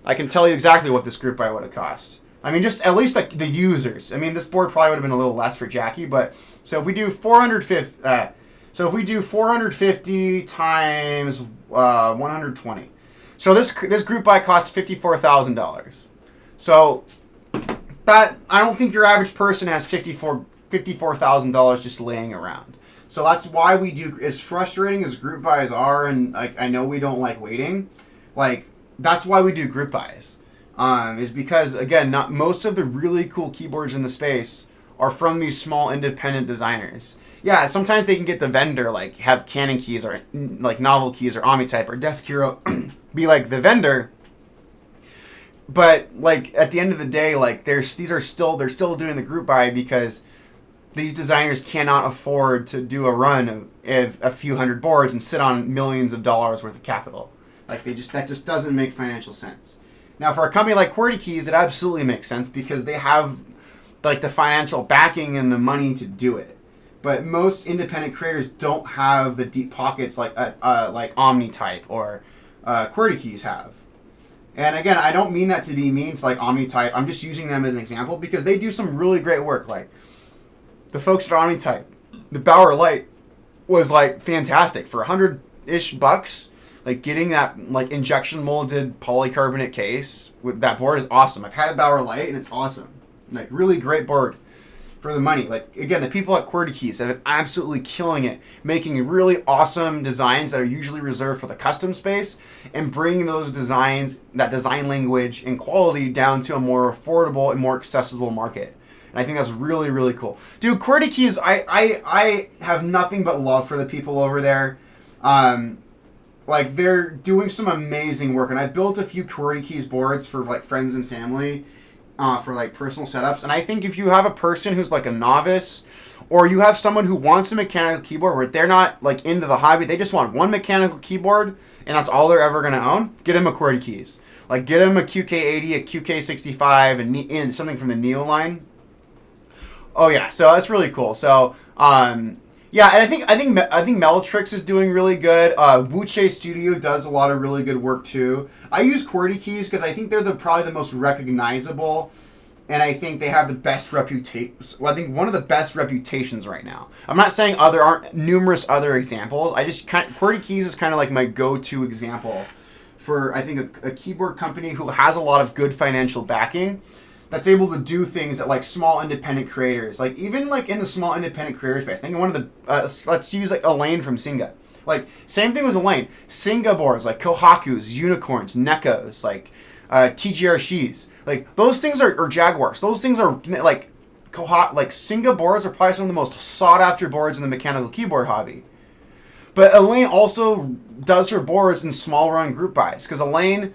I can tell you exactly what this group buy would have cost. I mean, just at least like the users. I mean, this board probably would have been a little less for Jacky, but so if we do 450 times 120. So this group buy cost $54,000. So that, I don't think your average person has $54,000 just laying around. So that's why we do, as frustrating as group buys are, and like I know we don't like waiting, like that's why we do group buys. Is because, again, not most of the really cool keyboards in the space are from these small independent designers. Yeah, sometimes they can get the vendor, like have Canon Keys or like NovelKeys or Omnitype or Desk Hero be like the vendor. But like at the end of the day, like they're still doing the group buy because these designers cannot afford to do a run of a few hundred boards and sit on millions of dollars worth of capital. Like that just doesn't make financial sense. Now, for a company like QWERTY Keys, it absolutely makes sense because they have like the financial backing and the money to do it. But most independent creators don't have the deep pockets like Omnitype or QWERTY Keys have. And again, I don't mean that to be mean to like Omnitype. I'm just using them as an example because they do some really great work. Like the folks at Omnitype, the Bauer Light was like fantastic for $100-ish bucks. Like getting that like injection molded polycarbonate case with that board is awesome. I've had a Bauer Light and it's awesome. Like really great board for the money. Like again, the people at QWERTY Keys have been absolutely killing it, making really awesome designs that are usually reserved for the custom space and bringing those designs, that design language and quality down to a more affordable and more accessible market. And I think that's really, really cool. Dude, QWERTY Keys, I have nothing but love for the people over there. Like they're doing some amazing work, and I built a few QWERTY Keys boards for like friends and family, for like personal setups. And I think if you have a person who's like a novice, or you have someone who wants a mechanical keyboard where they're not like into the hobby, they just want one mechanical keyboard, and that's all they're ever gonna own. Get them a QWERTY Keys. Like get them a QK80, a QK65, and something from the Neo line. Oh yeah, so that's really cool. So yeah, and I think Melotrix is doing really good. Wuche Studio does a lot of really good work too. I use QWERTY Keys because I think they're probably the most recognizable, and I think they have the best reputation. Well, I think one of the best reputations right now. I'm not saying there aren't numerous other examples. QWERTY Keys is kind of like my go-to example for I think a keyboard company who has a lot of good financial backing, that's able to do things that like small independent creators, like even like in the small independent creator space. I think one of the let's use like Elaine from Singa. Like same thing with Elaine. Singa boards like Kohakus, Unicorns, Nekos, like TGRCs. Like those things are Jaguars. Those things are like Singa boards are probably some of the most sought after boards in the mechanical keyboard hobby. But Elaine also does her boards in small run group buys because Elaine,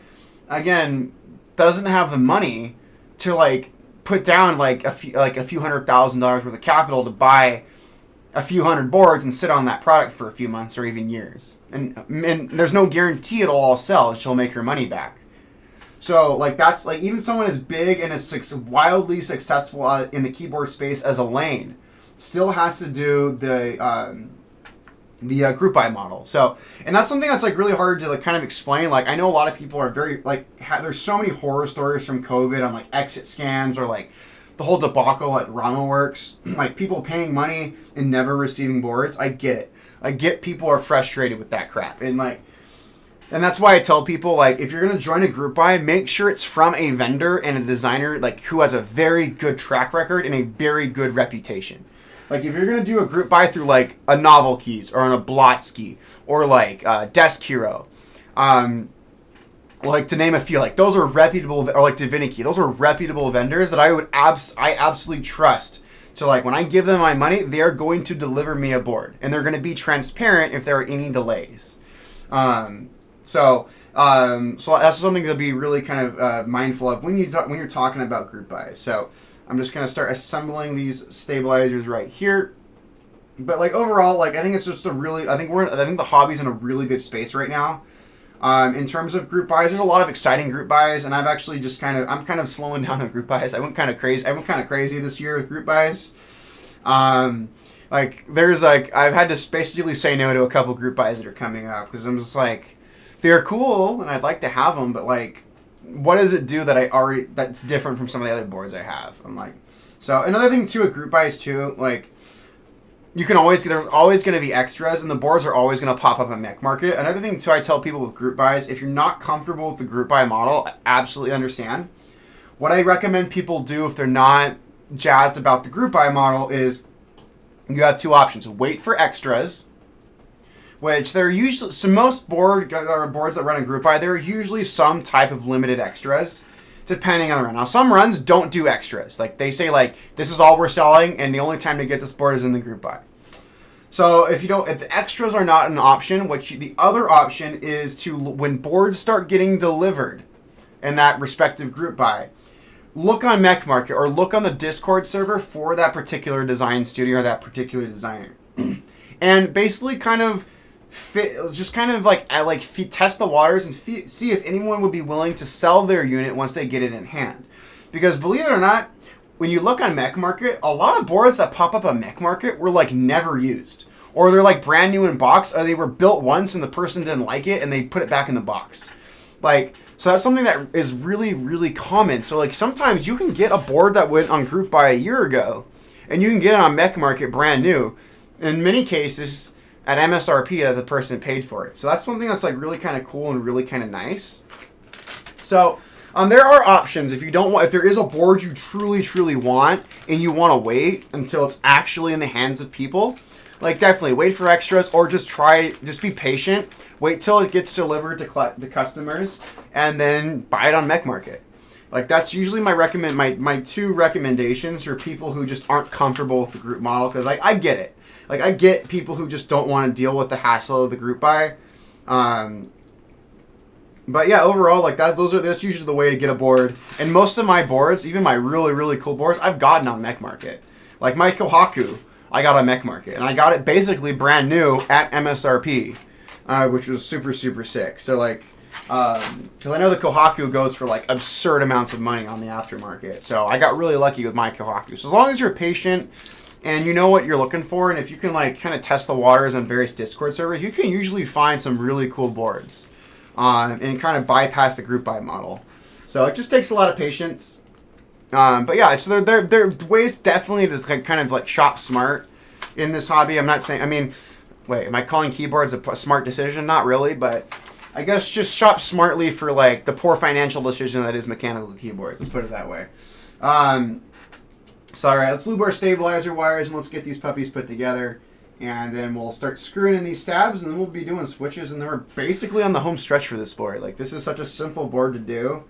again, doesn't have the money to like put down like a few $100,000 worth of capital to buy a few hundred boards and sit on that product for a few months or even years. And there's no guarantee it'll all sell. She'll make her money back. So like that's like even someone as big and as wildly successful in the keyboard space as Elaine still has to do the group buy model. So, and that's something that's like really hard to like kind of explain. Like I know a lot of people are very like there's so many horror stories from COVID on like exit scams or like the whole debacle at RamaWorks, like people paying money and never receiving boards. I get it. I get people are frustrated with that crap. And that's why I tell people, like, if you're going to join a group buy, make sure it's from a vendor and a designer like who has a very good track record and a very good reputation. Like, if you're going to do a group buy through, like, a NovelKeys or an Oblotsky or, like, Desk Hero, like, to name a few, like, those are reputable, or, like, Divinity, those are reputable vendors that I absolutely trust to, like, when I give them my money, they're going to deliver me a board. And they're going to be transparent if there are any delays. So that's something to be really kind of mindful of when you're talking about group buys. So I'm just gonna start assembling these stabilizers right here. But like overall, like I think it's just I think the hobby's in a really good space right now. In terms of group buys, there's a lot of exciting group buys, and I've actually I'm kind of slowing down on group buys. I went kind of crazy this year with group buys. I've had to basically say no to a couple group buys that are coming up because I'm just like, they're cool and I'd like to have them, but like, what does it do that's different from some of the other boards I have? I'm like, so another thing too with group buys too, like, there's always going to be extras, and the boards are always going to pop up on Mech Market. Another thing too, I tell people with group buys, if you're not comfortable with the group buy model, I absolutely understand. What I recommend people do if they're not jazzed about the group buy model is you have two options. Wait for extras, which they're usually, so most boards that run a group buy, there are usually some type of limited extras, depending on the run. Now, some runs don't do extras. Like, they say, like, this is all we're selling, and the only time to get this board is in the group buy. So, if the extras are not an option, the other option is to, when boards start getting delivered in that respective group buy, look on Mech Market or look on the Discord server for that particular design studio or that particular designer. And basically kind of test the waters and see if anyone would be willing to sell their unit once they get it in hand. Because believe it or not, when you look on Mech Market, a lot of boards that pop up on Mech Market were like never used. Or they're like brand new in box, or they were built once and the person didn't like it and they put it back in the box. Like, so that's something that is really, really common. So like sometimes you can get a board that went on group buy a year ago and you can get it on Mech Market brand new. In many cases, at MSRP that the person paid for it. So that's one thing that's like really kind of cool and really kind of nice. So there are options if there is a board you truly, truly want and you want to wait until it's actually in the hands of people, like definitely wait for extras or just be patient. Wait till it gets delivered to the customers and then buy it on Mech Market. Like that's usually my two recommendations for people who just aren't comfortable with the group model, because like I get it. Like, I get people who just don't want to deal with the hassle of the group buy. But yeah, overall, like that's usually the way to get a board. And most of my boards, even my really, really cool boards, I've gotten on Mech Market. Like my Kohaku, I got on Mech Market. And I got it basically brand new at MSRP, which was super, super sick. So like, because I know the Kohaku goes for like absurd amounts of money on the aftermarket. So I got really lucky with my Kohaku. So as long as you're patient and you know what you're looking for, and if you can like kind of test the waters on various Discord servers, you can usually find some really cool boards and kind of bypass the group buy model. So it just takes a lot of patience. But yeah, so there are ways definitely to kind of like shop smart in this hobby. I'm not saying, am I calling keyboards a smart decision? Not really, but I guess just shop smartly for like the poor financial decision that is mechanical keyboards. Let's put it that way. So, all right, let's lube our stabilizer wires and let's get these puppies put together. And then we'll start screwing in these stabs, and then we'll be doing switches. And then we're basically on the home stretch for this board. Like, this is such a simple board to do.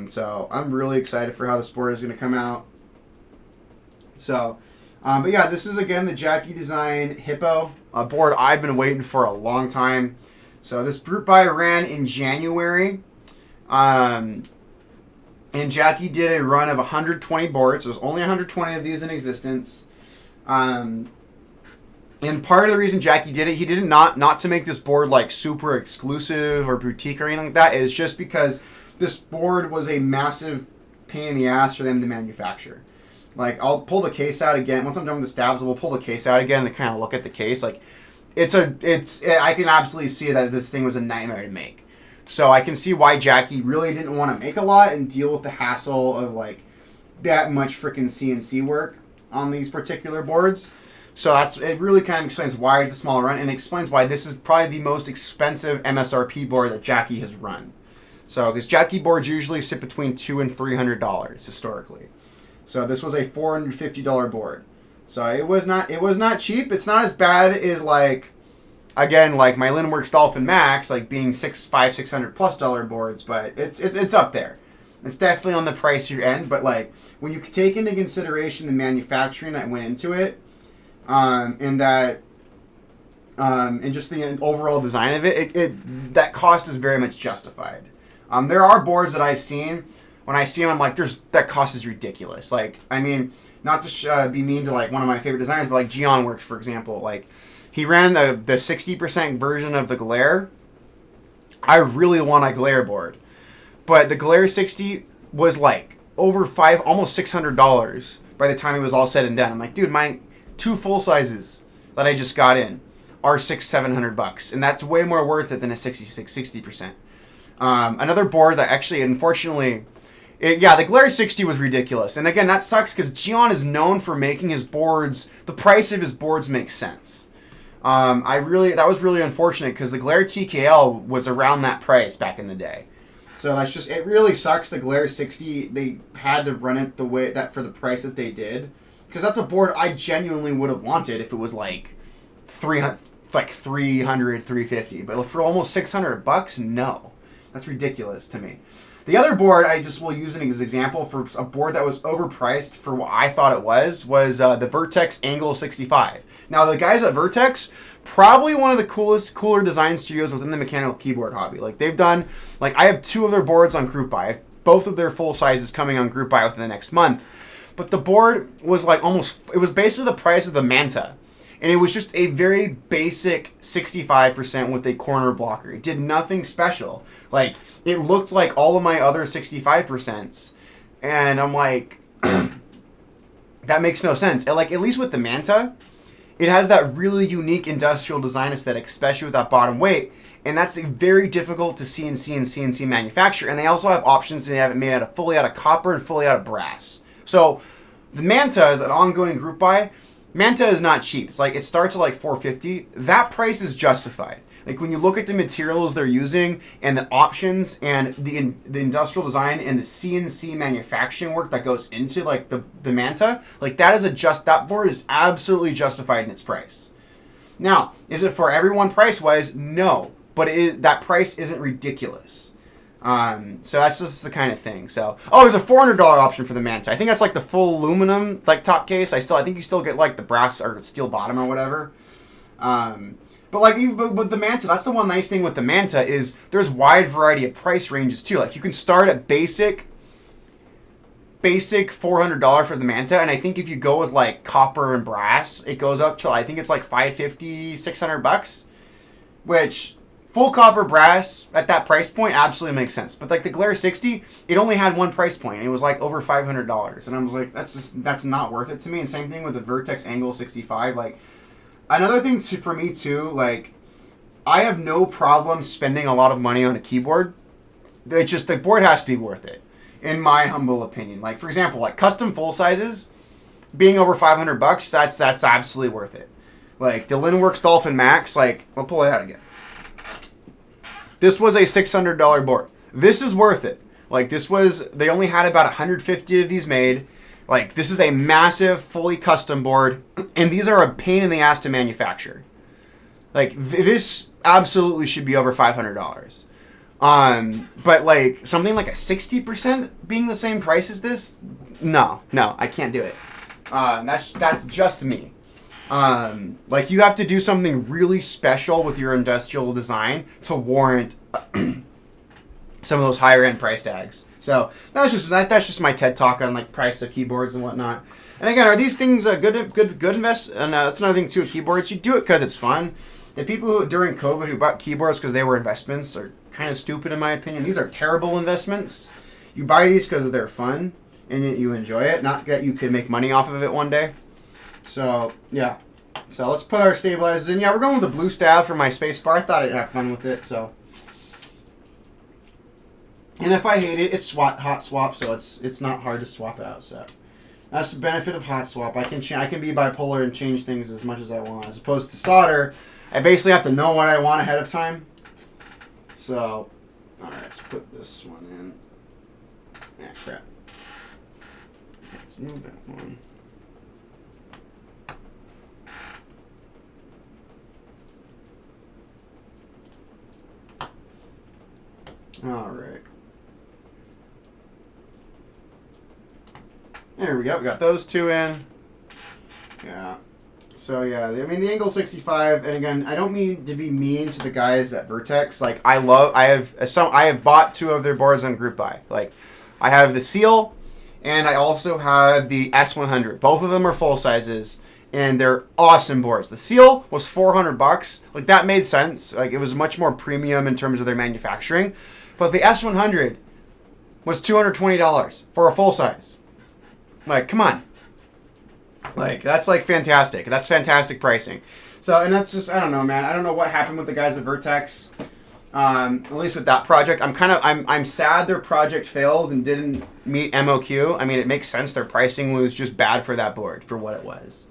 So I'm really excited for how this board is going to come out. So, but yeah, this is, again, the Jacky Design Hippo, a board I've been waiting for a long time. So this group buy ran in January. And Jacky did a run of 120 boards. There's only 120 of these in existence. And part of the reason Jacky did it, he did it not to make this board like super exclusive or boutique or anything like that. It's just because this board was a massive pain in the ass for them to manufacture. Like, I'll pull the case out again. Once I'm done with the stabs, we'll pull the case out again and kind of look at the case. Like, I can absolutely see that this thing was a nightmare to make. So I can see why Jacky really didn't want to make a lot and deal with the hassle of like that much freaking CNC work on these particular boards. So it really kind of explains why it's a small run, and explains why this is probably the most expensive MSRP board that Jacky has run. So because Jacky boards usually sit between $200 and $300 historically. So this was a $450 board. So it was not cheap. It's not as bad as like, again, like my Linworks Dolphin Max, like being $600+ boards, but it's up there. It's definitely on the pricier end, but like when you take into consideration the manufacturing that went into it, and that and just the overall design of it, that cost is very much justified. There are boards that I've seen. When I see them, I'm like, that cost is ridiculous. Like, I mean, not to be mean to like one of my favorite designers, but like GeonWorks, for example. Like, he ran the 60% version of the Glare. I really want a Glare board, but the Glare 60 was like over almost $600 by the time it was all said and done. I'm like, dude, my 2 full sizes that I just got in are $700, and that's way more worth it than a 60%. Another board that actually, unfortunately, the Glare 60 was ridiculous. And again, that sucks because Geon is known for making his boards, the price of his boards makes sense. That was really unfortunate because the Glare TKL was around that price back in the day. So that's just, it really sucks the Glare 60, they had to run it the way that for the price that they did. Because that's a board I genuinely would have wanted if it was like $300, $350. But for almost $600, no. That's ridiculous to me. The other board I just will use as an example for a board that was overpriced for what I thought it was the Vertex Angle 65. Now, the guys at Vertex, probably one of the cooler design studios within the mechanical keyboard hobby. Like, they've done, like, I have 2 of their boards on Group Buy. Both of their full sizes coming on Group Buy within the next month. But the board was like it was basically the price of the Manta. And it was just a very basic 65% with a corner blocker. It did nothing special. Like, it looked like all of my other 65%s. And I'm like, that makes no sense. And like, at least with the Manta, it has that really unique industrial design aesthetic, especially with that bottom weight. And that's very difficult to CNC and CNC manufacture. And they also have options to have it made fully out of copper and fully out of brass. So the Manta is an ongoing group buy. Manta is not cheap. It's like, it starts at like $450. That price is justified. Like, when you look at the materials they're using and the options and the industrial design and the CNC manufacturing work that goes into like the Manta, like that board is absolutely justified in its price. Now, is it for everyone price wise? No, but that price isn't ridiculous. So that's just the kind of thing. So, there's a $400 option for the Manta. I think that's like the full aluminum like top case. I think you still get like the brass or steel bottom or whatever. But like with the Manta, that's the one nice thing with the Manta is there's wide variety of price ranges too. Like, you can start at basic $400 for the Manta, and I think if you go with like copper and brass, it goes up to, I think it's like $550, $600, which full copper brass at that price point absolutely makes sense. But like the Glare 60, it only had one price point. It was like over $500, and I was like, that's not worth it to me. And same thing with the Vertex Angle 65. Like, another thing for me too, like, I have no problem spending a lot of money on a keyboard. It's just the board has to be worth it, in my humble opinion. Like, for example, like custom full sizes, being over $500, that's absolutely worth it. Like the Linworks Dolphin Max, like, I'll pull it out again. This was a $600 board. This is worth it. Like, they only had about 150 of these made. Like, this is a massive, fully custom board, and these are a pain in the ass to manufacture. Like, this absolutely should be over $500. But like something like a 60% being the same price as this, no, I can't do it. That's just me. Like, you have to do something really special with your industrial design to warrant some of those higher end price tags. So that's just my TED talk on like price of keyboards and whatnot. And again, are these things a good invest? And that's another thing too with keyboards. You do it because it's fun. The people who during COVID who bought keyboards because they were investments are kind of stupid in my opinion. These are terrible investments. You buy these because they're fun and you enjoy it, not that you can make money off of it one day. So yeah. So let's put our stabilizers in. Yeah, we're going with the blue stab for my space bar. I thought I'd have fun with it. So. And if I hate it, it's Hotswap, so it's not hard to swap out. So that's the benefit of Hotswap. I can be bipolar and change things as much as I want, as opposed to solder. I basically have to know what I want ahead of time. So, all right, let's put this one in. Ah, crap. Let's move that one. All right. There we go. We got those two in. Yeah. So yeah, I mean the Angle 65, and again, I don't mean to be mean to the guys at Vertex. Like I have bought 2 of their boards on group buy. Like I have the Seal, and I also have the S100. Both of them are full sizes, and they're awesome boards. The Seal was $400. Like that made sense. Like it was much more premium in terms of their manufacturing, but the S100 was $220 for a full size. Like come on. Like, that's, like, fantastic. That's fantastic pricing. So, and that's just, I don't know, man. I don't know what happened with the guys at Vertex. At least with that project. I'm sad their project failed and didn't meet MOQ. I mean, it makes sense. Their pricing was just bad for that board, for what it was.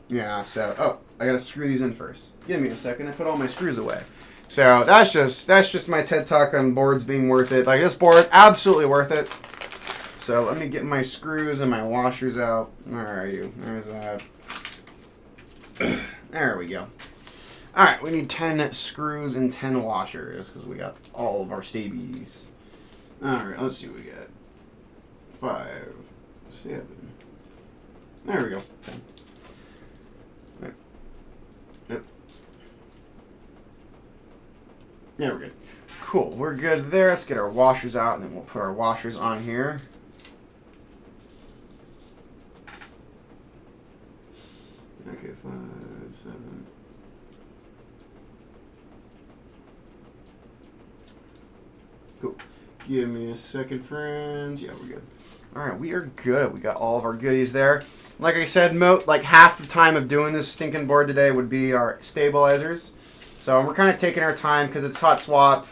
Yeah, so, oh, I gotta screw these in first. Give me a second. I put all my screws away. So, that's just my TED Talk on boards being worth it. Like, this board, absolutely worth it. So let me get my screws and my washers out. Where are you? There's that. There we go. All right, we need 10 screws and 10 washers because we got all of our stabies. All right, let's see what we got. 5, 7. There we go. 10. All right. Yep. Yeah, we're good. Cool, we're good there. Let's get our washers out, and then we'll put our washers on here. Okay, 5, 7. Cool. Give me a second, friends. Yeah, we're good. All right, we are good. We got all of our goodies there. Like I said, like half the time of doing this stinking board today would be our stabilizers. So we're kind of taking our time because it's Hotswap.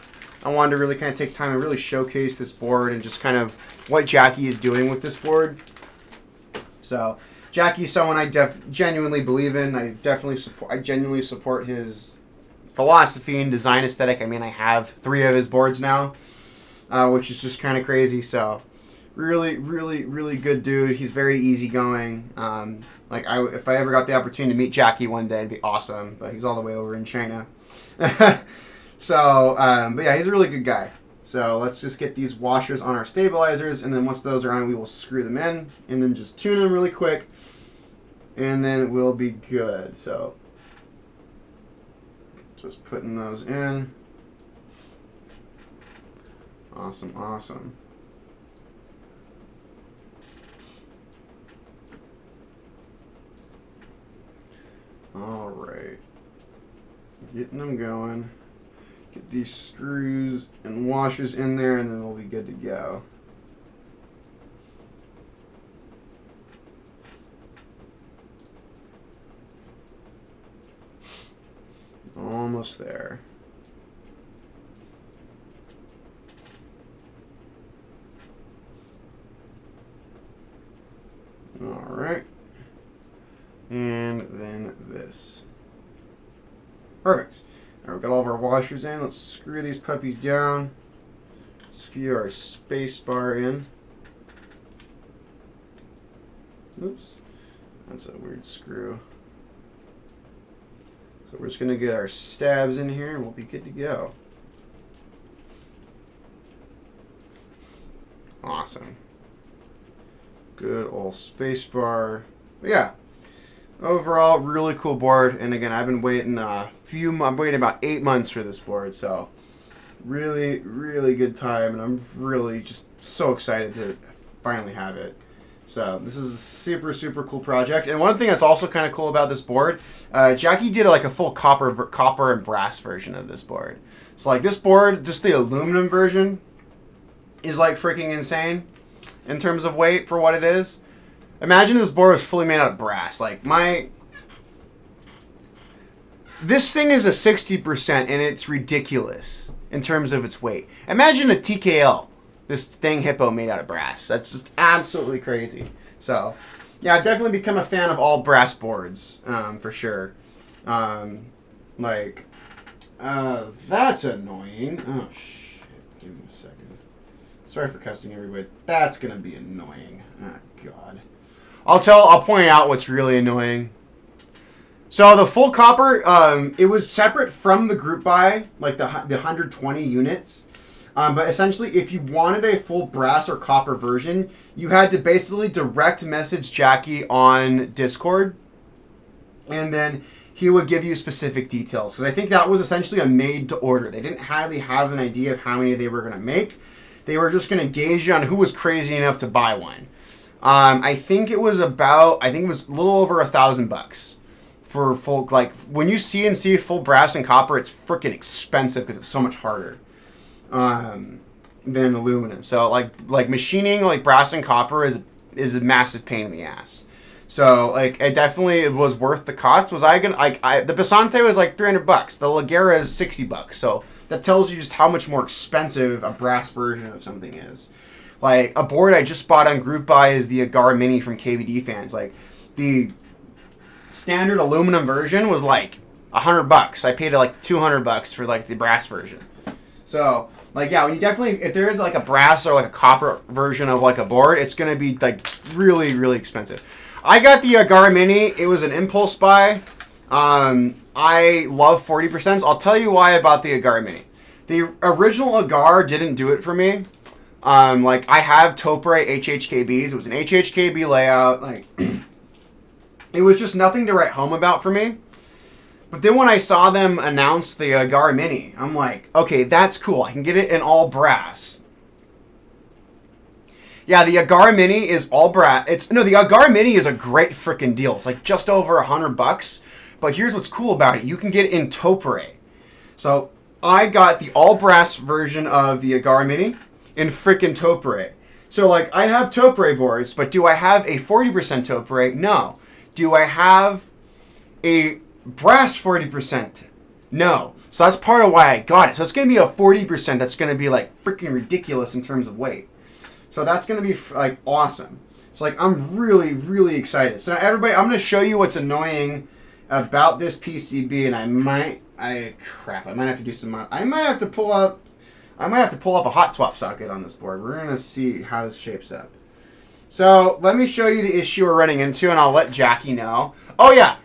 I wanted to really kind of take time and really showcase this board and just kind of what Jacky is doing with this board. So Jacky's someone I genuinely believe in. I genuinely support his philosophy and design aesthetic. I mean, I have 3 of his boards now, which is just kind of crazy. So, really, really, really good dude. He's very easygoing. If I ever got the opportunity to meet Jacky one day, it'd be awesome. But he's all the way over in China. So, but yeah, he's a really good guy. So let's just get these washers on our stabilizers, and then once those are on, we will screw them in, and then just tune them really quick, and then we'll be good. So just putting those in. Awesome, awesome. All right, getting them going. Get these screws and washers in there, and then we'll be good to go. Almost there. All right. And then this. Perfect. All right, we've got all of our washers in. Let's screw these puppies down. Screw our space bar in. Oops. That's a weird screw. So we're just going to get our stabs in here and we'll be good to go. Awesome. Good old space bar. But yeah. Overall, really cool board, and again, I've been waiting I'm waiting about 8 months for this board, so really, really good time, and I'm really just so excited to finally have it. So this is a super, super cool project, and one thing that's also kind of cool about this board, Jacky did like a full copper and brass version of this board. So like this board, just the aluminum version, is like freaking insane in terms of weight for what it is. Imagine this board was fully made out of brass. Like this thing is a 60% and it's ridiculous in terms of its weight. Imagine a TKL, this thing Hippo made out of brass. That's just absolutely crazy. So yeah, I've definitely become a fan of all brass boards, for sure. That's annoying. Oh shit, give me a second. Sorry for cussing everybody. That's gonna be annoying. Oh god. I'll point out what's really annoying. So the full copper, it was separate from the group buy, like the 120 units. But essentially, if you wanted a full brass or copper version, you had to basically direct message Jacky on Discord, and then he would give you specific details. Because I think that was essentially a made to order. They didn't really have an idea of how many they were going to make. They were just going to gauge you on who was crazy enough to buy one. I think it was a little over $1,000 for full. Like when you CNC full brass and copper, it's freaking expensive because it's so much harder than aluminum. So like machining like brass and copper is a massive pain in the ass. So like it definitely was worth the cost. Was I gonna the Passante was like $300. The Ligera is $60. So that tells you just how much more expensive a brass version of something is. Like a board I just bought on Group Buy is the Agar Mini from KVD Fans. Like the standard aluminum version was like $100. I paid like $200 for like the brass version. So like yeah, when you definitely if there is like a brass or like a copper version of like a board, it's gonna be like really really expensive. I got the Agar Mini. It was an impulse buy. I love 40%. I'll tell you why I bought the Agar Mini. The original Agar didn't do it for me. Like I have Topre HHKBs. It was an HHKB layout. Like it was just nothing to write home about for me. But then when I saw them announce the Agar Mini, I'm like, okay, that's cool. I can get it in all brass. Yeah, the Agar Mini is all brass. The Agar Mini is a great freaking deal. It's like just over $100. But here's what's cool about it. You can get it in Topre. So I got the all brass version of the Agar Mini in freaking Topre. So like I have Topre boards, but do I have a 40% Topre? No. Do I have a brass 40%? No. So that's part of why I got it. So it's going to be a 40% that's going to be like freaking ridiculous in terms of weight. So that's going to be like awesome. So like I'm really, really excited. So now everybody, I'm going to show you what's annoying about this PCB, and I might have to do some. I might have to pull off a Hotswap socket on this board. We're going to see how this shapes up. So let me show you the issue we're running into, and I'll let Jacky know. Oh yeah,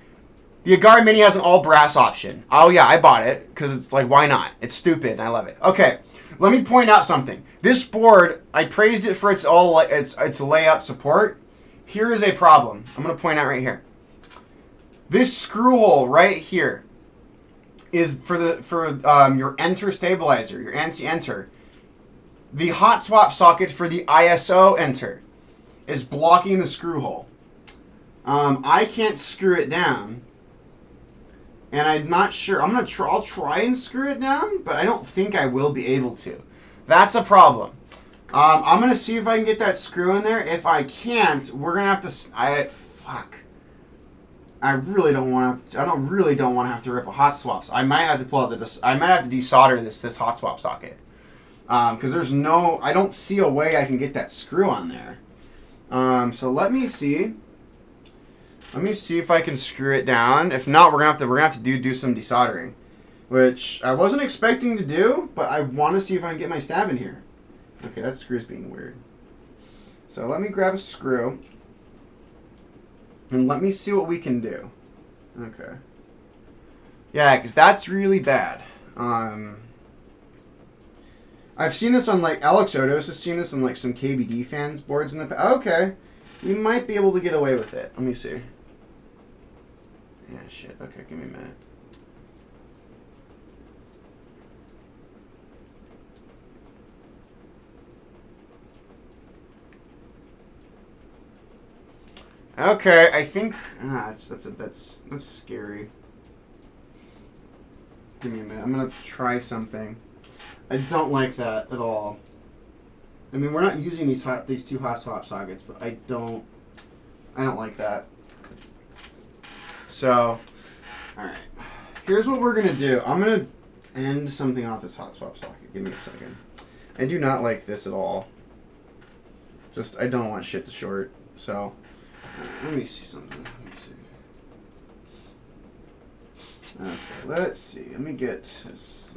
the Agar Mini has an all brass option. Oh yeah, I bought it because it's like, why not? It's stupid, and I love it. Okay, let me point out something. This board, I praised it for its layout support. Here is a problem. I'm going to point out right here. This screw hole right here is for your enter stabilizer, your ANSI enter. The Hotswap socket for the ISO enter is blocking the screw hole. I can't screw it down, and I'm not sure. I'll try and screw it down, but I don't think I will be able to. That's a problem. I'm gonna see if I can get that screw in there. If I can't, we're gonna have to. I really don't want to. I don't really don't want to have to rip a Hotswap. I might have to pull out I might have to desolder this Hotswap socket because there's no. I don't see a way I can get that screw on there. So let me see. Let me see if I can screw it down. If not, we're gonna have to do some desoldering, which I wasn't expecting to do, but I want to see if I can get my stab in here. Okay, that screw's being weird. So let me grab a screw. And let me see what we can do. Okay. Yeah, because that's really bad. I've seen this on like Alex Odos has seen this on like some KBD fans boards in the past. Okay. We might be able to get away with it. Let me see. Yeah, shit. Okay, give me a minute. Okay, I think that's scary. Give me a minute. I'm gonna try something. I don't like that at all. I mean, we're not using these two Hotswap sockets, but I don't like that. So, all right. Here's what we're gonna do. I'm gonna end something off this Hotswap socket. Give me a second. I do not like this at all. Just I don't want shit to short. So. Let me see something. Okay, let's see. Let me get this.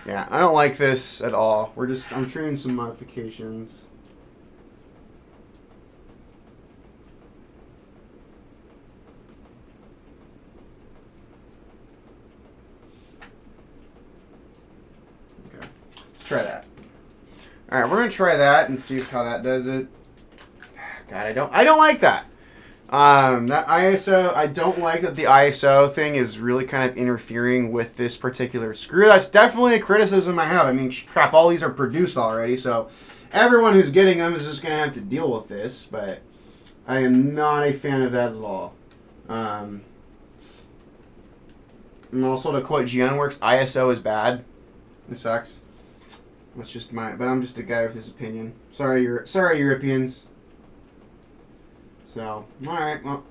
Yeah, I don't like this at all. I'm trying some modifications. Okay. Let's try that. All right, we're gonna try that and see how that does it. God, I don't like that. That ISO, I don't like that the ISO thing is really kind of interfering with this particular screw. That's definitely a criticism I have. I mean, crap, all these are produced already, so everyone who's getting them is just going to have to deal with this, but I am not a fan of that at all. And also, to quote GNWorks, ISO is bad. It sucks. That's just but I'm just a guy with this opinion. Sorry, Europeans. So, alright, well,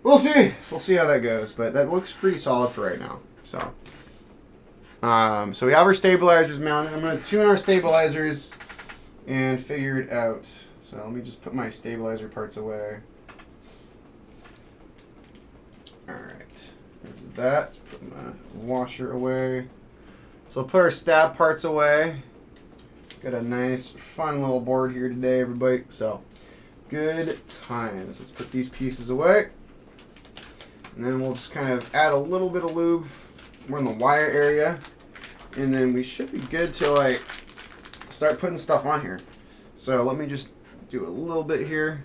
we'll see. We'll see how that goes, but that looks pretty solid for right now. So, so we have our stabilizers mounted. I'm going to tune our stabilizers and figure it out. So let me just put my stabilizer parts away. Alright, there's that. Put my washer away. So we'll put our stab parts away. Got a nice, fun little board here today, everybody. So, good times. Let's put these pieces away. And then we'll just kind of add a little bit of lube. We're in the wire area. And then we should be good to like start putting stuff on here. So let me just do a little bit here.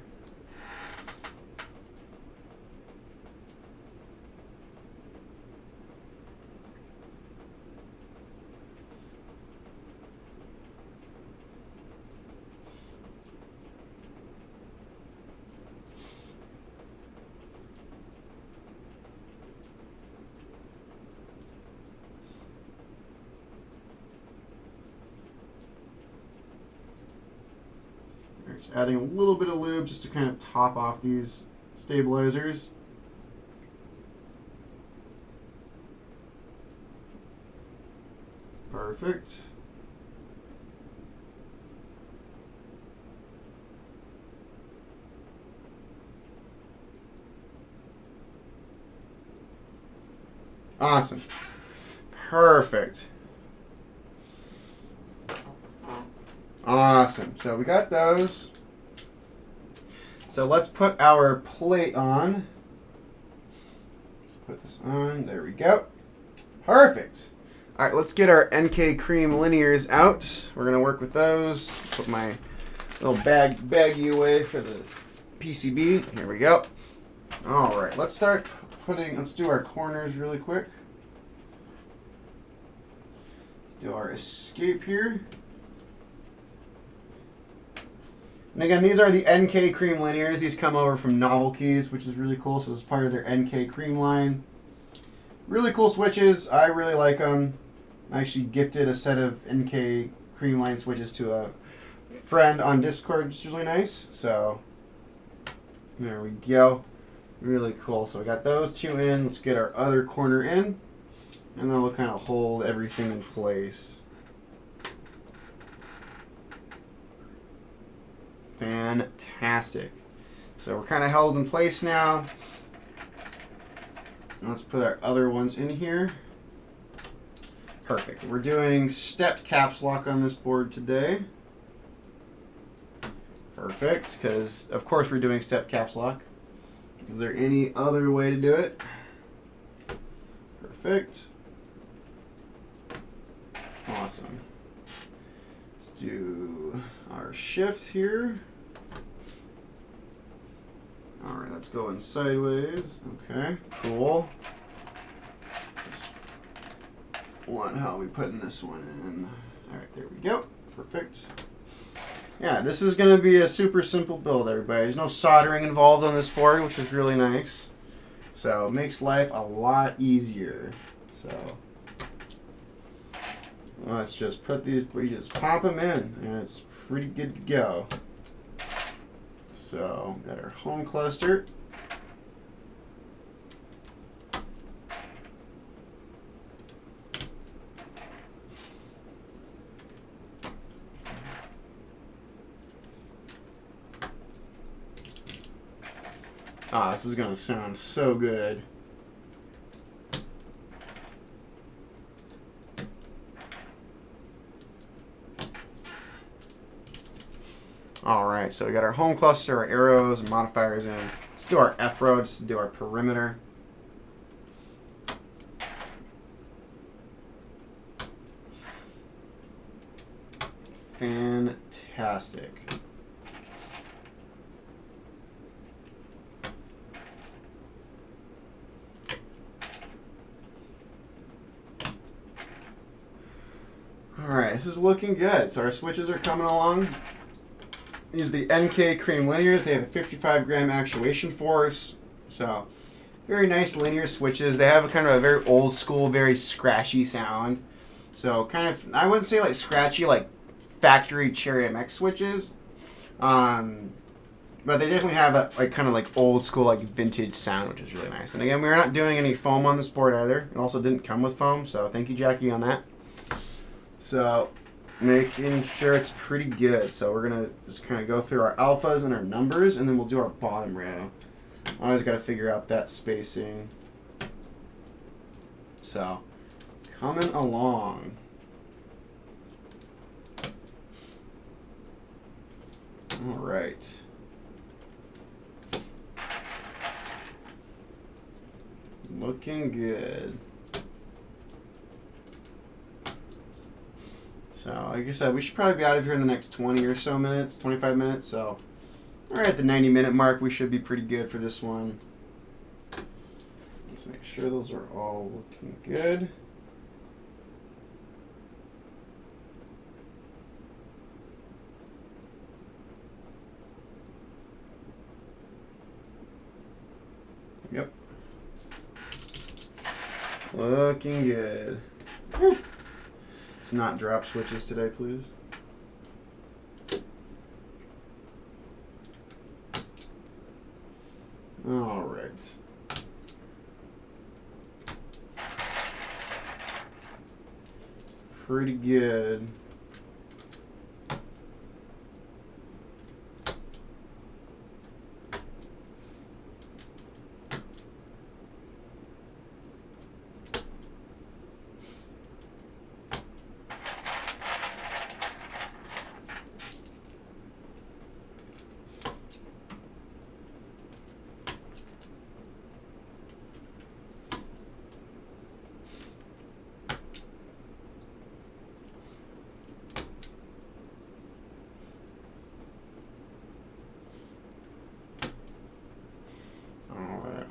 Just adding a little bit of lube just to kind of top off these stabilizers. Perfect. Awesome. Perfect. Awesome. So we got those. So let's put our plate on. Let's put this on. There we go. Perfect. All right, let's get our NK cream linears out. We're going to work with those. Put my little baggie away for the PCB. Here we go. All right, let's do our corners really quick. Let's do our escape here. And again, these are the NK cream linears. These come over from NovelKeys, which is really cool. So this is part of their NK cream line. Really cool switches. I really like them. I actually gifted a set of NK cream line switches to a friend on Discord, which is really nice. So there we go. Really cool. So we got those two in. Let's get our other corner in. And then we'll kind of hold everything in place. Fantastic. So we're kind of held in place now. Let's put our other ones in here. Perfect. We're doing stepped caps lock on this board today. Perfect, because of course we're doing stepped caps lock. Is there any other way to do it? Perfect. Awesome. Let's do our shift here. All right, that's going sideways. Okay, cool. Just want how we putting this one in. All right, there we go. Perfect. Yeah, this is going to be a super simple build, everybody. There's no soldering involved on this board, which is really nice. So it makes life a lot easier. So let's just put these, we just pop them in, and it's pretty good to go. So got our home cluster. Ah, this is going to sound so good. Alright, so we got our home cluster, our arrows, and modifiers in. Let's do our F-row, just to do our perimeter. Fantastic. Alright, this is looking good. So our switches are coming along. These are the NK Cream Linears. They have a 55 gram actuation force. So, very nice linear switches. They have a kind of a very old school, very scratchy sound. So, kind of, I wouldn't say like scratchy, like factory Cherry MX switches. But they definitely have that like kind of like old school, like vintage sound, which is really nice. And again, we're not doing any foam on this board either. It also didn't come with foam, so thank you, Jacky, on that. So, making sure it's pretty good. So we're going to just kind of go through our alphas and our numbers, and then we'll do our bottom row. Always got to figure out that spacing. So, coming along. All right. Looking good. So, like I said, we should probably be out of here in the next 20 or so minutes, 25 minutes. So, we're at the 90-minute mark. We should be pretty good for this one. Let's make sure those are all looking good. Yep. Looking good. Whew. Not drop switches today, please. All right. Pretty good.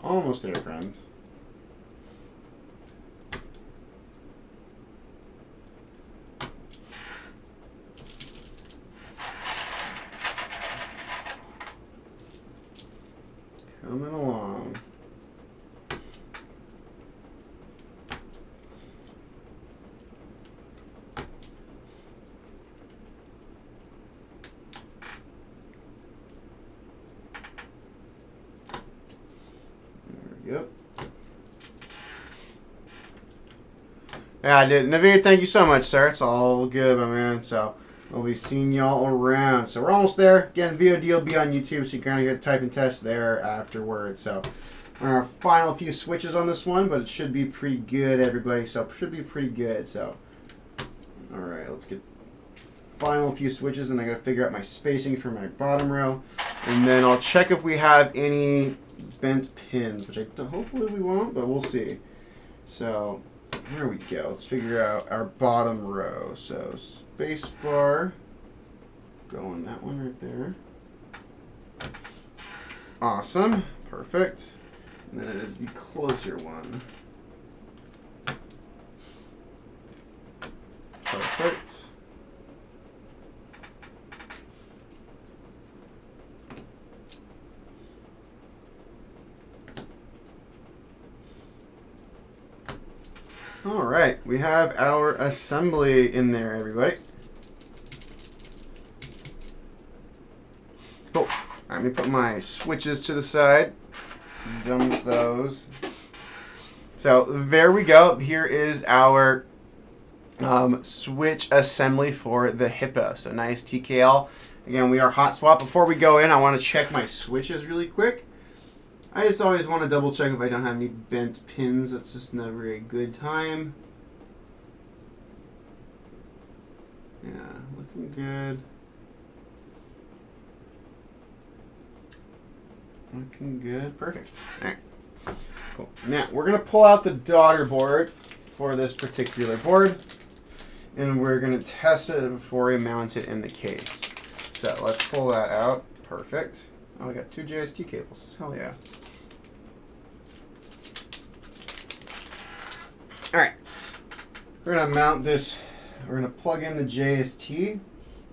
Almost there, friends. Coming along. Yep. Yeah, I did. Naveed, thank you so much, sir. It's all good, my man. So, we'll be seeing y'all around. So, we're almost there. Again, VOD will be on YouTube, so you can kind of hear the type and test there afterwards. So, we're on our final few switches on this one, but it should be pretty good, everybody. So, it should be pretty good. So, all right, let's get final few switches, and I got to figure out my spacing for my bottom row. And then I'll check if we have any bent pins, which hopefully we won't, but we'll see. So here we go. Let's figure out our bottom row. So space bar, going that one right there. Awesome, perfect. And then it is the closer one. Perfect. All right, we have our assembly in there, everybody. Cool. All right, let me put my switches to the side. Done with those. So there we go. Here is our switch assembly for the Hippo. So nice TKL. Again, we are Hotswap. Before we go in, I want to check my switches really quick. I just always want to double check if I don't have any bent pins. That's just never a good time. Yeah, looking good. Looking good. Perfect. All right. Cool. Now, we're going to pull out the daughter board for this particular board. and we're going to test it before we mount it in the case. So let's pull that out. Perfect. Oh, we got 2 JST cables. Hell yeah. All right. We're going to mount this. We're going to plug in the JST,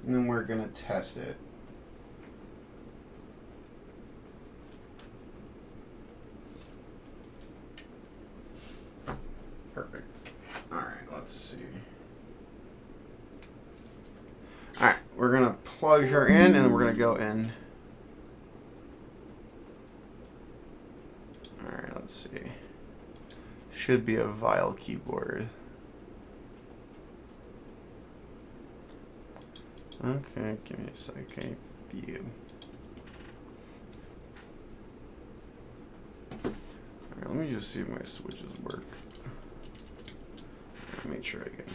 and then we're going to test it. Perfect. All right, let's see. All right, we're going to plug her in, and we're going to go in. All right, let's see. Should be a vial keyboard. Okay, give me a second. View. Alright, let me just see if my switches work. Make sure I can.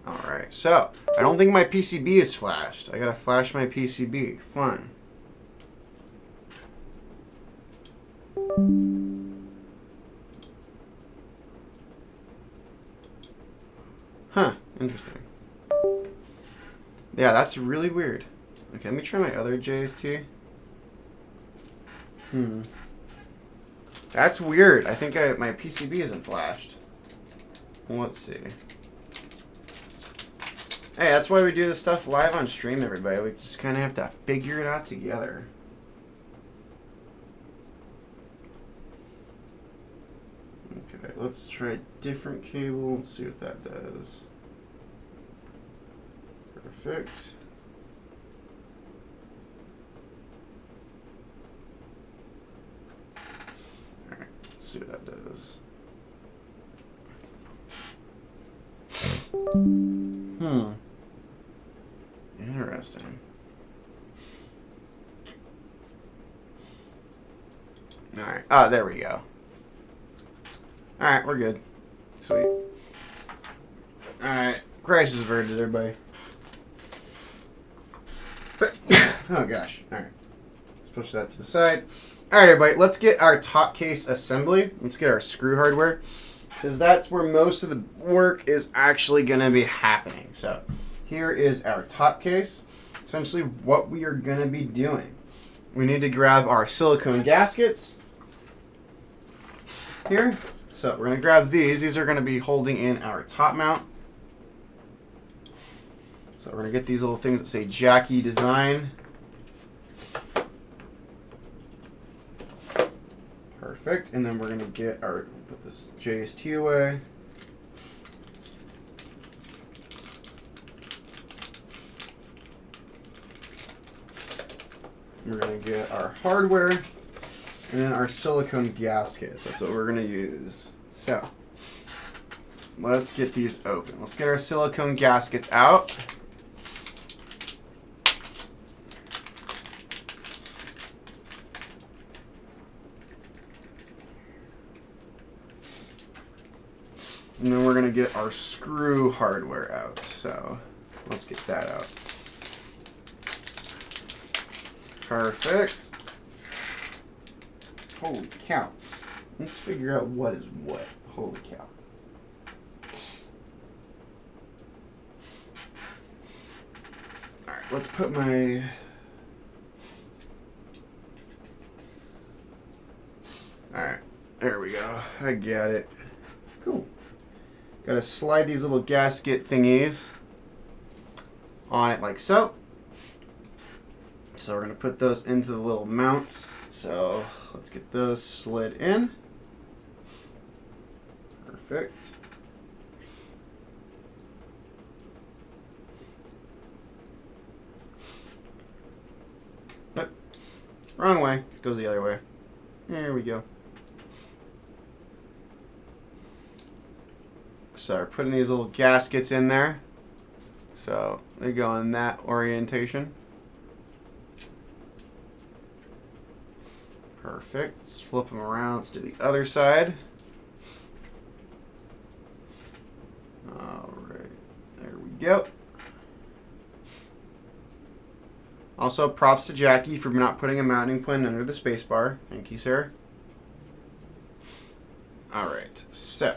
Alright, so I don't think my PCB is flashed. I gotta flash my PCB. Fun. Huh, interesting. Yeah, that's really weird. Okay, let me try my other JST. That's weird. I think my PCB isn't flashed. Let's see. Hey, that's why we do this stuff live on stream, everybody. We just kind of have to figure it out together. Okay, let's try a different cable and see what that does. Perfect. Alright, let's see what that does. Interesting. Alright, oh, there we go. Alright, we're good. Sweet. Alright, crisis averted, everybody. Oh gosh. Alright. Let's push that to the side. Alright, everybody, let's get our top case assembly. Let's get our screw hardware, because that's where most of the work is actually going to be happening. So, here is our top case. Essentially, what we are going to be doing. We need to grab our silicone gaskets here. So, we're going to grab these. These are going to be holding in our top mount. So, we're going to get these little things that say Jacky Design. Perfect. And then we're going to get our, put this JST away. We're going to get our hardware and then our silicone gaskets. That's what we're going to use. So, let's get these open. Let's get our silicone gaskets out. And then we're going to get our screw hardware out. So, let's get that out. Perfect. Holy cow. Let's figure out what is what. Holy cow. Alright, let's put my... Alright, there we go. I got it. Cool. Gotta slide these little gasket thingies on it like so. So we're going to put those into the little mounts. So let's get those slid in. Perfect. Nope. Wrong way. It goes the other way. There we go. So we're putting these little gaskets in there. So they go in that orientation. Perfect. Let's flip them around. Let's do the other side. All right. There we go. Also, props to Jacky for not putting a mounting point under the spacebar. Thank you, sir. All right, so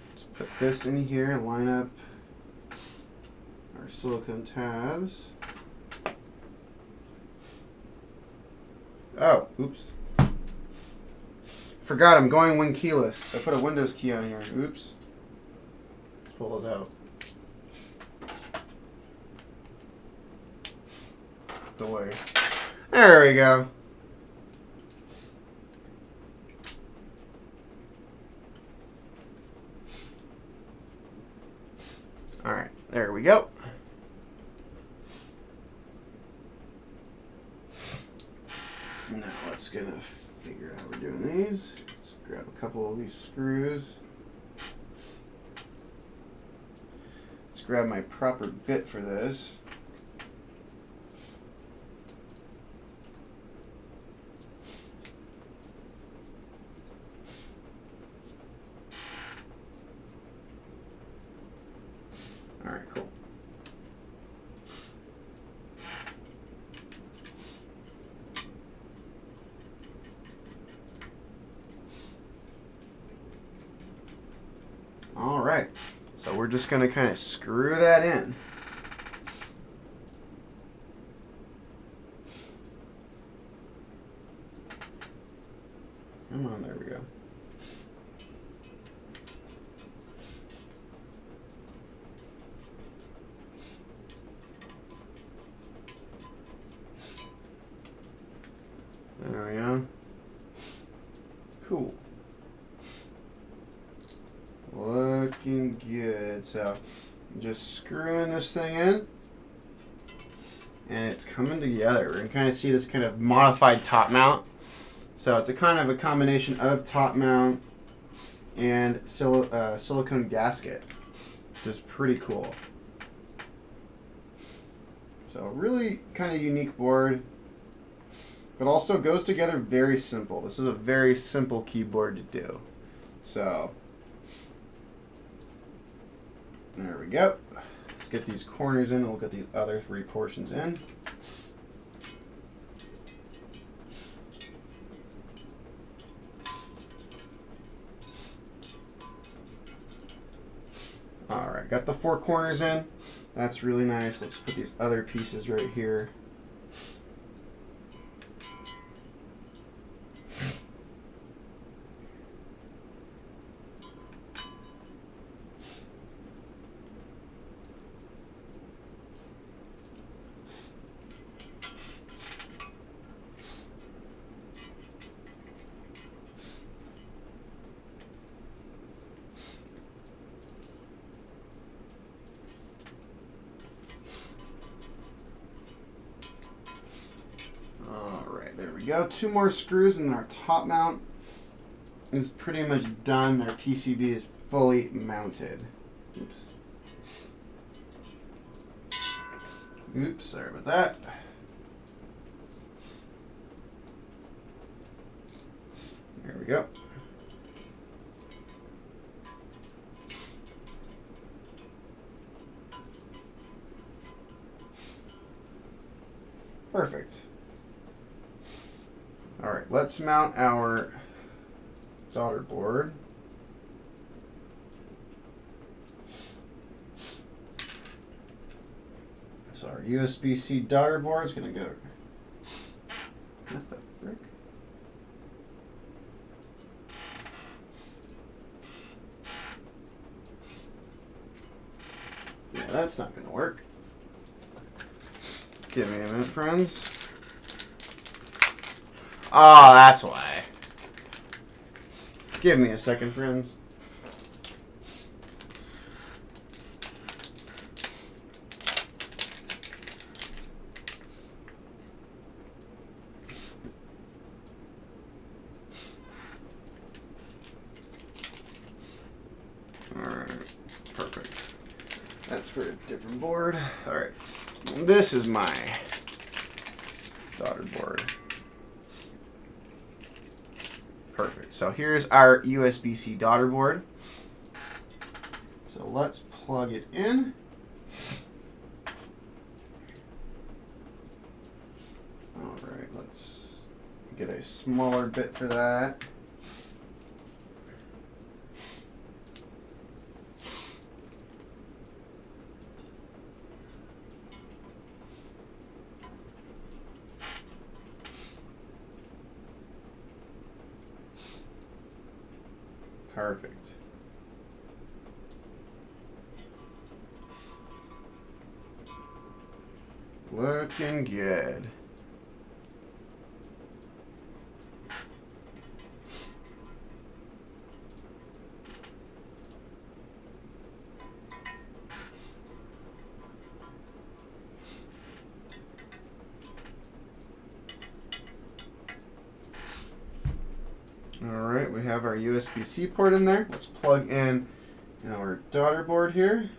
let's put this in here and line up our silicone tabs. Oh, oops. Forgot I'm going wing keyless. I put a Windows key on here. Oops. Let's pull those out. Away. There we go. All right, there we go. Now let's gonna figure out how we're doing these. Let's grab a couple of these screws. Let's grab my proper bit for this. All right, cool. All right, so we're just gonna kind of screw that in. Come on, there we go. There we go. Cool. Looking good. So I'm just screwing this thing in and it's coming together. We're gonna kind of see this kind of modified top mount. So it's a kind of a combination of top mount and silicone gasket, which is pretty cool. So really kind of unique board, but also goes together very simple. This is a very simple keyboard to do. So there we go. Let's get these corners in and we'll get these other three portions in. Alright, got the four corners in. That's really nice. Let's put these other pieces right here. There we go. Two more screws and our top mount is pretty much done. Our PCB is fully mounted. Oops. Oops, sorry about that. There we go. Perfect. All right, let's mount our daughter board. So our USB-C daughter board is going to go. What the frick? Yeah, that's not going to work. Give me a minute, friends. Oh, that's why. Give me a second, friends. Alright, perfect. That's for a different board. Alright, this is my daughter board. Perfect. So here's our USB-C daughter board. So let's plug it in. get a smaller bit for that. Perfect. Looking good. Alright, we have our USB-C port in there. Let's plug in our daughter board here.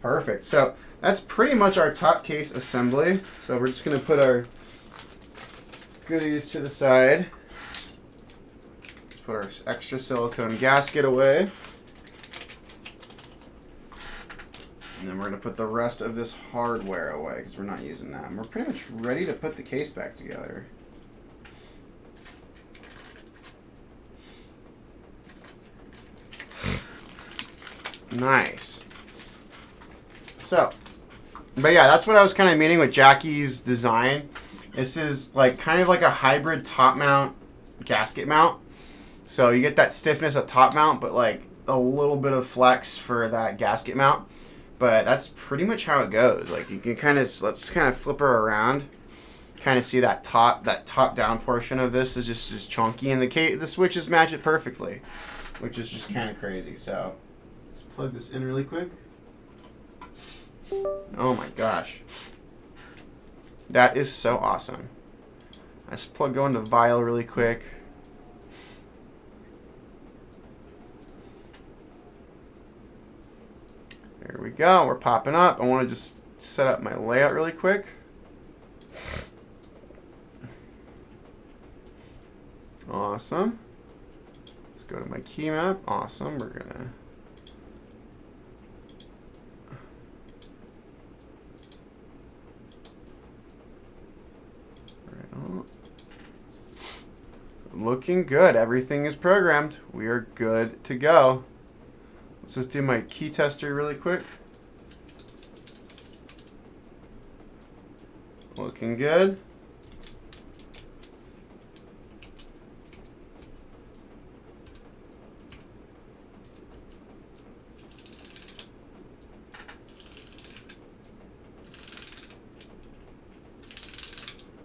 Perfect. So that's pretty much our top case assembly. So we're just going to put our goodies to the side. Let's put our extra silicone gasket away. And then we're going to put the rest of this hardware away because we're not using that. And we're pretty much ready to put the case back together. Nice. So, but yeah, that's what I was kind of meaning with Jacky's design. This is like kind of like a hybrid top mount gasket mount. So you get that stiffness at top mount, but like a little bit of flex for that gasket mount. But that's pretty much how it goes. Like you can kind of, let's kind of flip her around. Kind of see that top down portion of this is just chunky, and the switches match it perfectly, which is just kind of crazy. So let's plug this in really quick. Oh my gosh. That is so awesome. Let's go into vial really quick. There we go. We're popping up. I want to just set up my layout really quick. Awesome. Let's go to my key map. Awesome. We're going to looking good. Everything is programmed. We are good to go. Let's just do my key tester really quick. Looking good.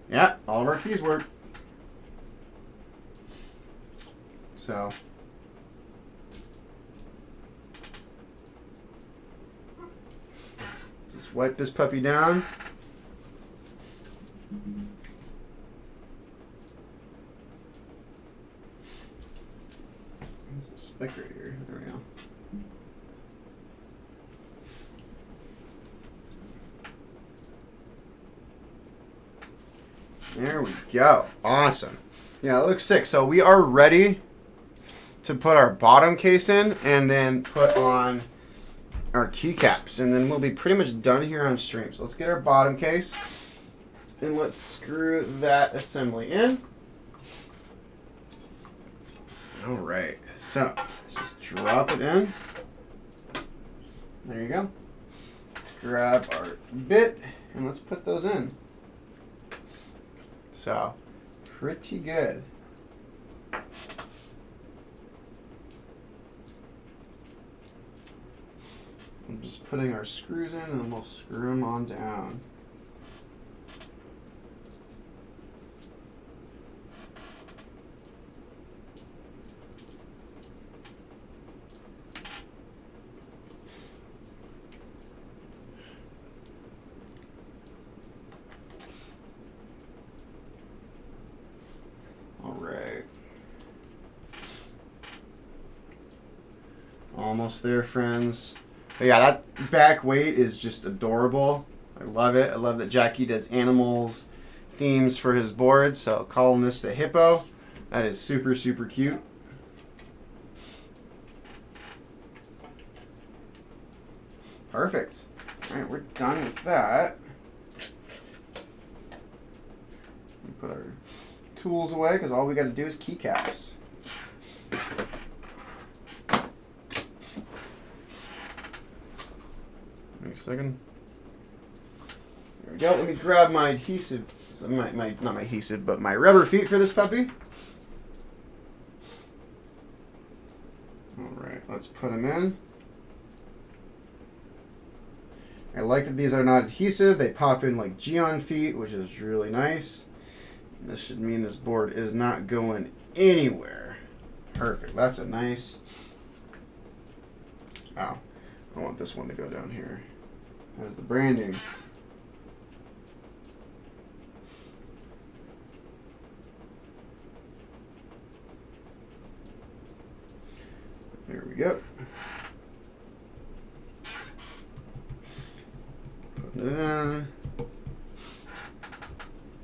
Yeah, all of our keys work. So just wipe this puppy down. There's a speck right here. There we go. There we go. Awesome. Yeah, it looks sick. So we are ready to put our bottom case in and then put on our keycaps, and then we'll be pretty much done here on stream. So let's get our bottom case and let's screw that assembly in. All right, so just drop it in. There you go. Let's grab our bit and let's put those in. So pretty good. I'm just putting our screws in and then we'll screw them on down. All right. Almost there, friends. But yeah, that back weight is just adorable. I love it. I love that Jacky does animals themes for his boards. So calling this the Hippo. That is super, super cute. Perfect. All right, we're done with that. We put our tools away because all we got to do is keycaps. Wait a second. There we go. Let me grab my adhesive. Not my adhesive, but my rubber feet for this puppy. All right, let's put them in. I like that these are not adhesive. They pop in like Geon feet, which is really nice. This should mean this board is not going anywhere. Perfect. That's a nice... Oh, I want this one to go down here. That's the branding. There we go. Putting it in.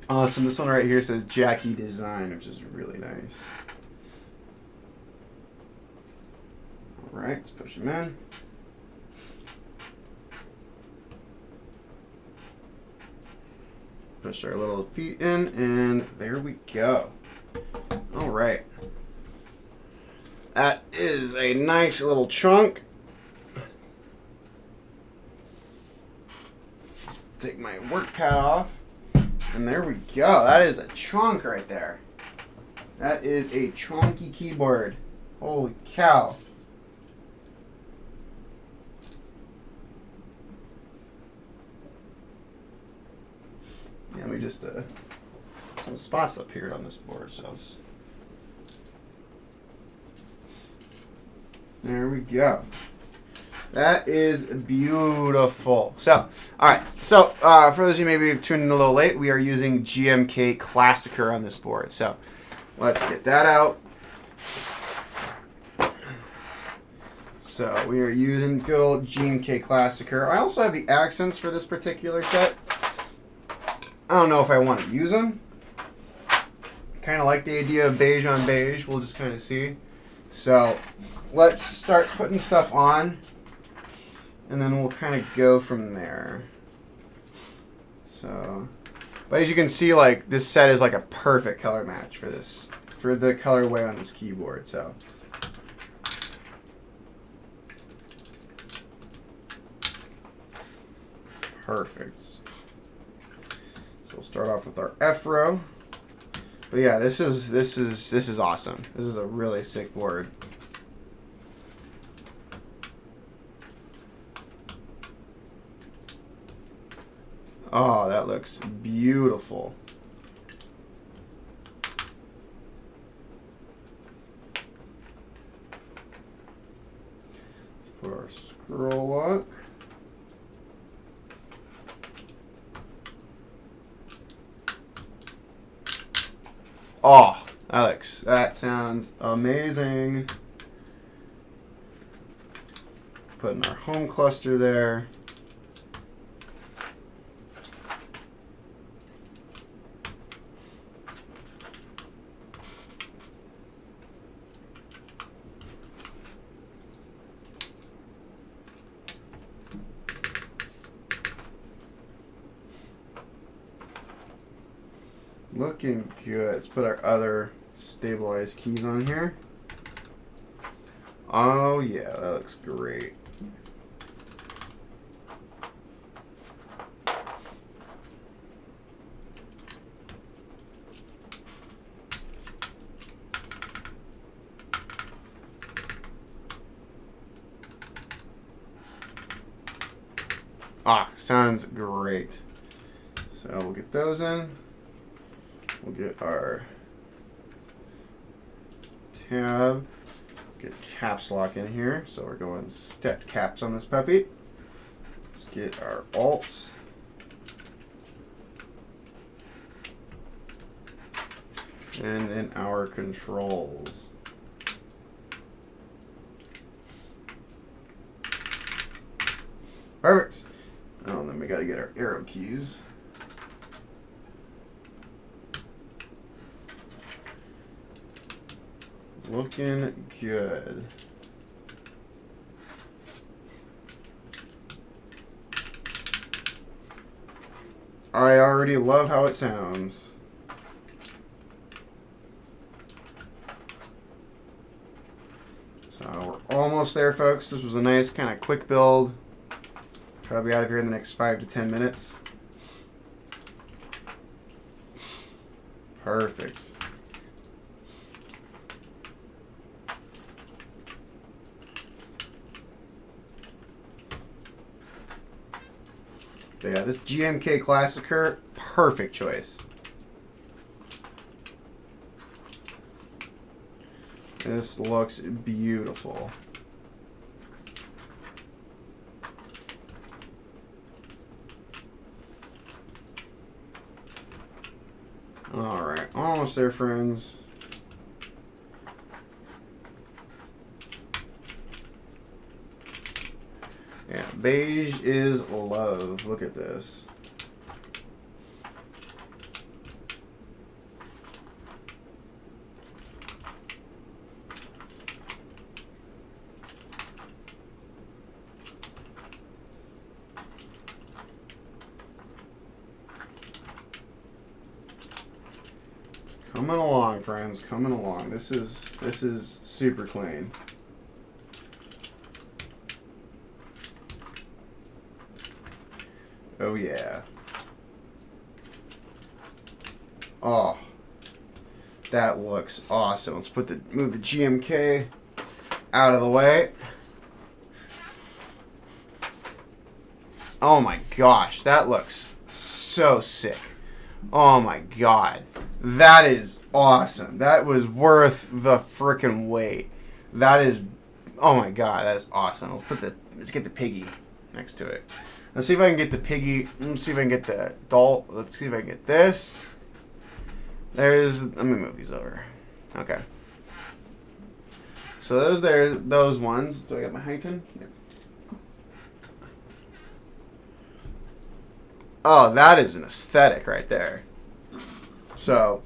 Awesome. This one right here says Jacky Design, which is really nice. All right, let's push them in. Push our little feet in, and there we go. All right. That is a nice little chunk. Let's take my work pad off. And there we go. That is a chunk right there. That is a chonky keyboard. Holy cow. Yeah, let me just, some spots appeared on this board, so it's... There we go. That is beautiful. So, all right. So, for those of you maybe tuned in a little late, we are using GMK Klassiker on this board. So, let's get that out. So, we are using good old GMK Klassiker. I also have the accents for this particular set. I don't know if I want to use them. Kind of like the idea of beige on beige. We'll just kind of see. So, let's start putting stuff on, and then we'll kind of go from there. So, but as you can see, like, this set is like a perfect color match for this, for the colorway on this keyboard. So, perfect. So we'll start off with our F row. But yeah, this is awesome. This is a really sick board. Oh, that looks beautiful. Let's put our scroll lock. Oh, Alex, that sounds amazing. Putting our home cluster there. Looking good. Let's put our other stabilized keys on here. Oh yeah, that looks great. Ah, sounds great. So we'll get those in. We'll get our tab, get caps lock in here. So we're going stepped caps on this puppy. Let's get our alts. And then our controls. Perfect. Oh, and then we got to get our arrow keys. Looking good. I already love how it sounds. So we're almost there, folks. This was a nice kind of quick build. Probably out of here in the next 5 to 10 minutes. Perfect. But yeah, this GMK Klassiker, perfect choice. This looks beautiful. Alright, almost there, friends. Yeah, beige is love. Look at this. Coming along, friends. Coming along. This is super clean. Oh yeah. Oh, that looks awesome. Let's move the GMK out of the way. Oh my gosh, that looks so sick. Oh my god. That is awesome. That was worth the frickin' wait. That is, oh my god, that is awesome. Let's get the piggy next to it. Let's see if I can get the piggy. Let's see if I can get the doll. Let's see if I can get this. Let me move these over. Okay. So those ones. Do I got my heighten? Yep. Oh, that is an aesthetic right there. So,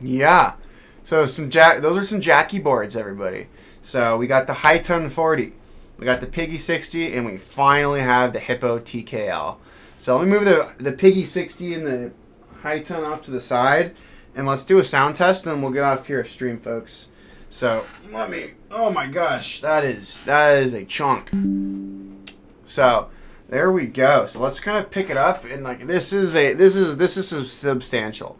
yeah. So those are some Jacky boards, everybody. So we got the High-Tone 40. We got the Piggy 60, and we finally have the Hippo TKL. So let me move the Piggy 60 and the High-Tone off to the side, and let's do a sound test, and we'll get off here stream, folks. So oh my gosh, that is a chunk. So there we go. So let's kind of pick it up, and like this is substantial.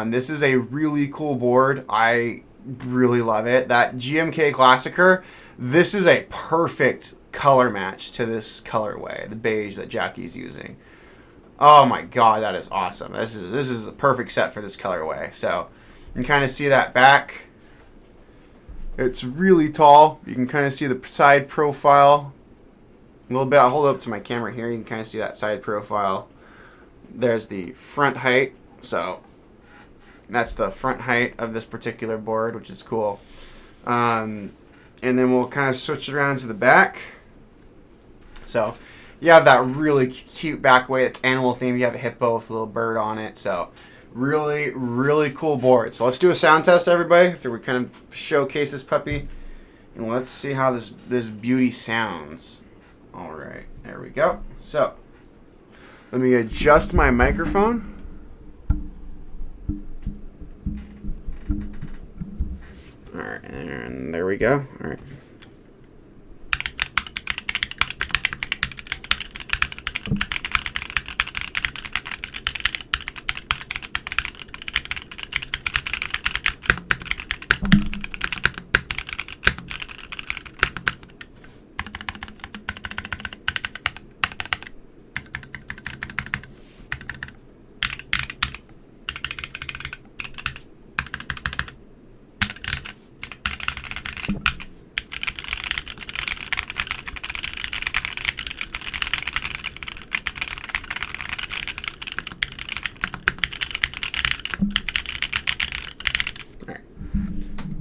This is a really cool board. I really love it. That GMK Klassiker. This is a perfect color match to this colorway, the beige that Jacky's using. Oh my god, that is awesome. This is a perfect set for this colorway. So you can kind of see that back. It's really tall. You can kind of see the side profile a little bit. I'll hold it up to my camera here. You can kind of see that side profile. There's the front height. So that's the front height of this particular board, which is cool. And then we'll kind of switch it around to the back. So you have that really cute back way. It's animal themed. You have a hippo with a little bird on it. So really, really cool board. So let's do a sound test, everybody, after we kind of showcase this puppy. And let's see how this beauty sounds. All right, there we go. So let me adjust my microphone. All right, and there we go. All right.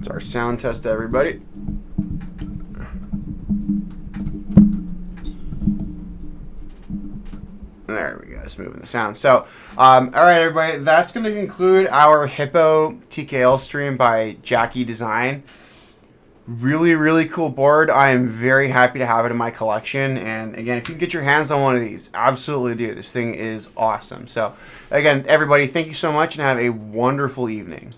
Our sound test, everybody. just moving the sound. So, all right, everybody, that's going to conclude our Hippo TKL stream by Jacky Design. Really, really cool board. I am very happy to have it in my collection. And again, if you can get your hands on one of these, absolutely do. This thing is awesome. So, again, everybody, thank you so much and have a wonderful evening.